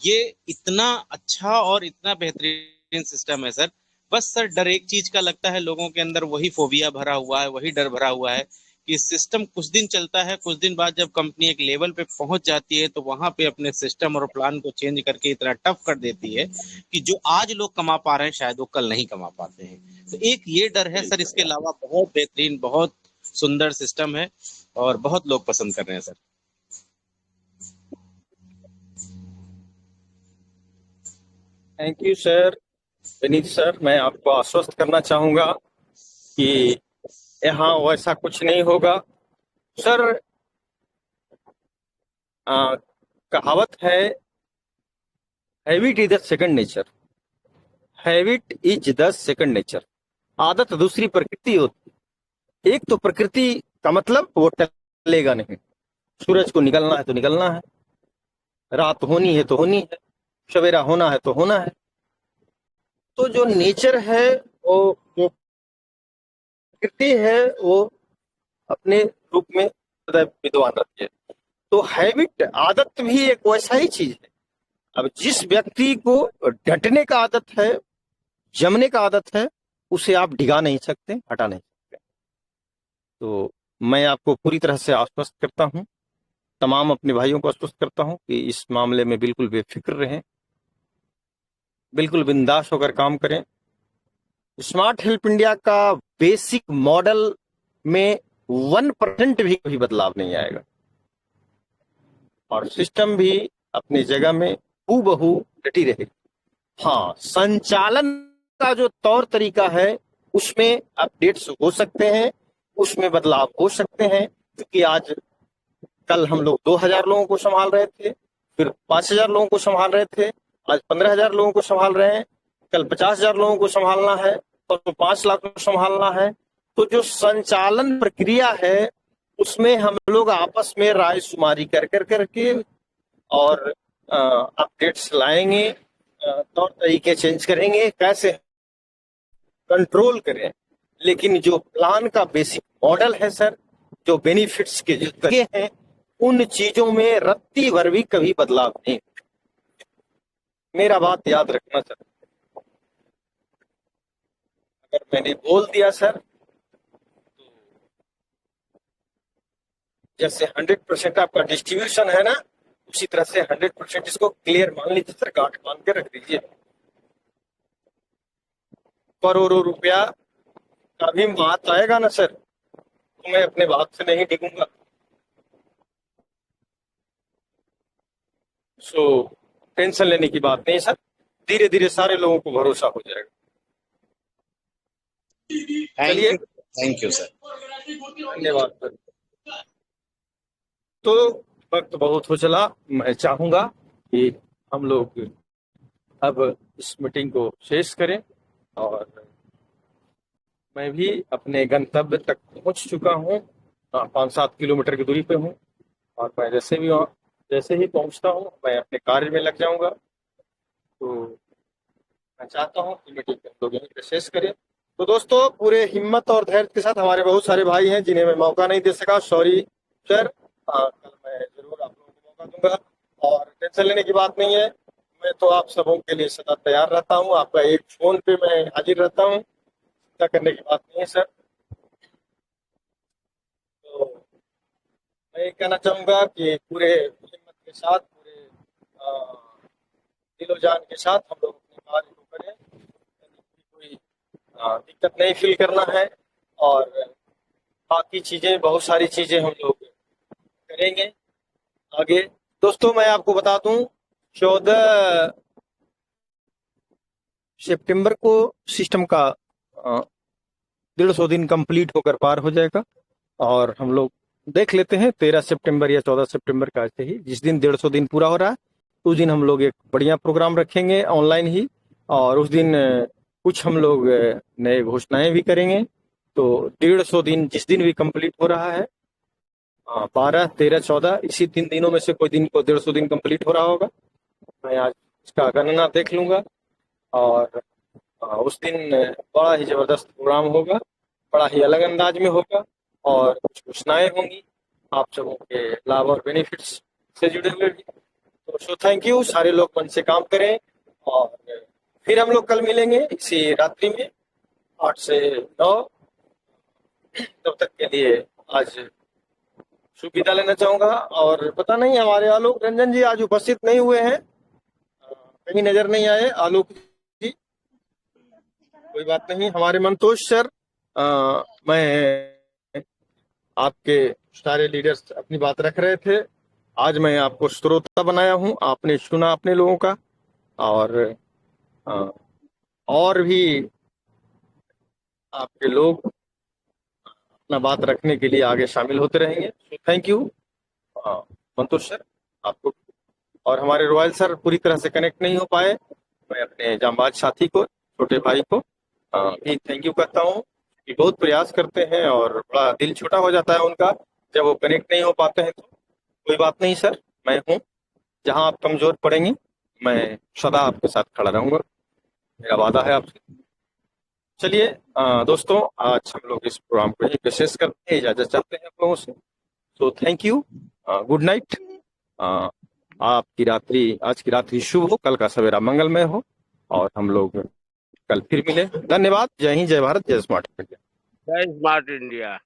ये इतना अच्छा और इतना बेहतरीन सिस्टम है सर। बस सर डर एक चीज का लगता है, लोगों के अंदर वही फोबिया भरा हुआ है, वही डर भरा हुआ है कि सिस्टम कुछ दिन चलता है, कुछ दिन बाद जब कंपनी एक लेवल पे पहुंच जाती है तो वहां पे अपने सिस्टम और प्लान को चेंज करके इतना टफ कर देती है कि जो आज लोग कमा पा रहे हैं शायद वो कल नहीं कमा पाते हैं। तो एक ये डर है सर, इसके अलावा बहुत बेहतरीन, बहुत सुंदर सिस्टम है और बहुत लोग पसंद कर रहे हैं sir. Thank you sir. Vineet sir, मैं आपको आश्वस्त करना चाहूंगा कि यहाँ वैसा कुछ नहीं होगा सर। कहावत है, habit is the second nature. Habit is the second nature. आदत दूसरी प्रकृति होती है। एक तो प्रकृति का मतलब वो टलेगा नहीं। सूरज को निकलना है तो निकलना है, रात होनी है तो होनी है, सवेरा होना है तो होना है। तो जो नेचर है, वो जो प्रकृति है, वो अपने रूप में सदैव विद्वान रहती है। तो हैबिट, आदत भी एक वैसा ही चीज है। अब जिस व्यक्ति को डटने का आदत है, जमने का आदत है, उसे आप डिगा नहीं सकते, हटा नहीं सकते। तो मैं आपको पूरी तरह से आश्वस्त करता हूं, तमाम अपने भाइयों को आश्वस्त करता हूं कि इस मामले में बिल्कुल बेफिक्र रहें, बिल्कुल बिंदास होकर काम करें। स्मार्ट हेल्प इंडिया का बेसिक मॉडल में 1% भी कभी बदलाव नहीं आएगा और सिस्टम भी अपनी जगह में हूबहू डटी रहेगी। हाँ, संचालन का जो तौर तरीका है उसमें अपडेट्स हो सकते हैं, उसमें बदलाव हो सकते हैं, क्योंकि आज कल हम लोग 2000 लोगों को संभाल रहे थे, फिर 5000 लोगों को संभाल रहे थे, आज 15000 लोगों को संभाल रहे हैं, कल 50000 लोगों को संभालना है और 5 लाख को संभालना है। तो जो संचालन प्रक्रिया है उसमें हम लोग आपस में राय शुमारी कर करके और अपडेट्स लाएंगे, तौर तरीके चेंज करेंगे, कैसे कंट्रोल करें। लेकिन जो प्लान का बेसिक मॉडल है सर, जो बेनिफिट्स के जो तरीके हैं, उन चीजों में रत्ती भर भी कभी बदलाव नहीं। मेरा बात याद रखना सर। अगर मैंने बोल दिया सर, तो जैसे 100% आपका डिस्ट्रीब्यूशन है ना, उसी तरह से 100% इसको क्लियर मान लीजिए सर, गांठ बांध के रख दीजिए। करोड़ों रुपया का भी बात आएगा ना सर, तो मैं अपने बात से नहीं डिगूंगा। सो टेंशन लेने की बात नहीं सर, धीरे धीरे सारे लोगों को भरोसा हो जाएगा। चलिए, थैंक यू सर। धन्यवाद सर। तो वक्त बहुत हो चला, मैं चाहूंगा कि हम लोग अब इस मीटिंग को शेष करें और मैं भी अपने गंतव्य तक पहुंच चुका हूं। 5-7 किलोमीटर की दूरी पे हूं और मैं जैसे ही पहुंचता हूं मैं अपने कार्य में लग जाऊंगा। तो मैं चाहता हूं कि मीटिंग हम लोग यहीं पे शेष करें। तो दोस्तों, पूरे हिम्मत और धैर्य के साथ, हमारे बहुत सारे भाई हैं जिन्हें मैं मौका नहीं दे सका, सॉरी सर। कल मैं जरूर आप लोगों को मौका दूंगा और टेंशन लेने की बात नहीं है। मैं तो आप सबों के लिए सदा तैयार रहता हूँ, आपका एक फोन पे मैं हाजिर रहता हूँ, चिंता करने की बात नहीं है सर। तो मैं ये कहना चाहूंगा कि पूरे हिम्मत के साथ, पूरे दिलो जान के साथ हम लोग अपने कार्य को करें, कोई दिक्कत नहीं फील करना है और बाकी चीजें, बहुत सारी चीजें हम लोग करेंगे आगे। दोस्तों, मैं आपको बता दूं, 14 सितंबर को सिस्टम का 150 दिन कंप्लीट होकर पार हो जाएगा और हम लोग देख लेते हैं 13 सितंबर या 14 सितंबर का, ऐसे ही जिस दिन 150 दिन पूरा हो रहा है उस दिन हम लोग एक बढ़िया प्रोग्राम रखेंगे ऑनलाइन ही, और उस दिन कुछ हम लोग नए घोषणाएं भी करेंगे। तो 150 दिन जिस दिन भी कंप्लीट हो रहा है, 12, 13, 14 इसी 3 दिनों में से कोई दिन को 150 दिन कंप्लीट हो रहा होगा। मैं आज इसका गणना देख लूंगा और उस दिन बड़ा ही जबरदस्त प्रोग्राम होगा, बड़ा ही अलग अंदाज में होगा और कुछ घोषणाएं होंगी आप सबों के लाभ और बेनिफिट्स से जुड़े हुए भी। तो सो थैंक यू, सारे लोग मन से काम करें और फिर हम लोग कल मिलेंगे इसी रात्रि में 8 से 9। तब तक के लिए आज शुभ विदा लेना चाहूंगा। और पता नहीं हमारे आलोक रंजन जी आज उपस्थित नहीं हुए हैं, कहीं नजर नहीं आए आलोक जी। कोई बात नहीं, हमारे मंतोष सर, मैं आपके सारे लीडर्स अपनी बात रख रहे थे, आज मैं आपको श्रोता बनाया हूं, आपने सुना अपने लोगों का और भी आपके लोग अपना बात रखने के लिए आगे शामिल होते रहेंगे। थैंक यू मंतोष सर आपको। और हमारे रॉयल सर पूरी तरह से कनेक्ट नहीं हो पाए, मैं अपने जांबाज साथी को, छोटे भाई को भी थैंक यू कहता हूँ कि बहुत प्रयास करते हैं और बड़ा दिल छोटा हो जाता है उनका जब वो कनेक्ट नहीं हो पाते हैं। तो कोई बात नहीं सर, मैं हूँ, जहाँ आप कमजोर पड़ेंगे मैं सदा आपके साथ खड़ा रहूंगा, मेरा वादा है आपसे। चलिए दोस्तों, आज हम लोग इस प्रोग्राम को ही विशेष करते हैं, इजाजत चाहते हैं आप लोगों से। तो थैंक यू, गुड नाइट। आपकी रात्रि, आज की रात्रि शुभ हो, कल का सवेरा मंगलमय हो और हम लोग कल फिर मिले। धन्यवाद। जय हिंद, जय भारत, जय स्मार्ट इंडिया। जय स्मार्ट इंडिया।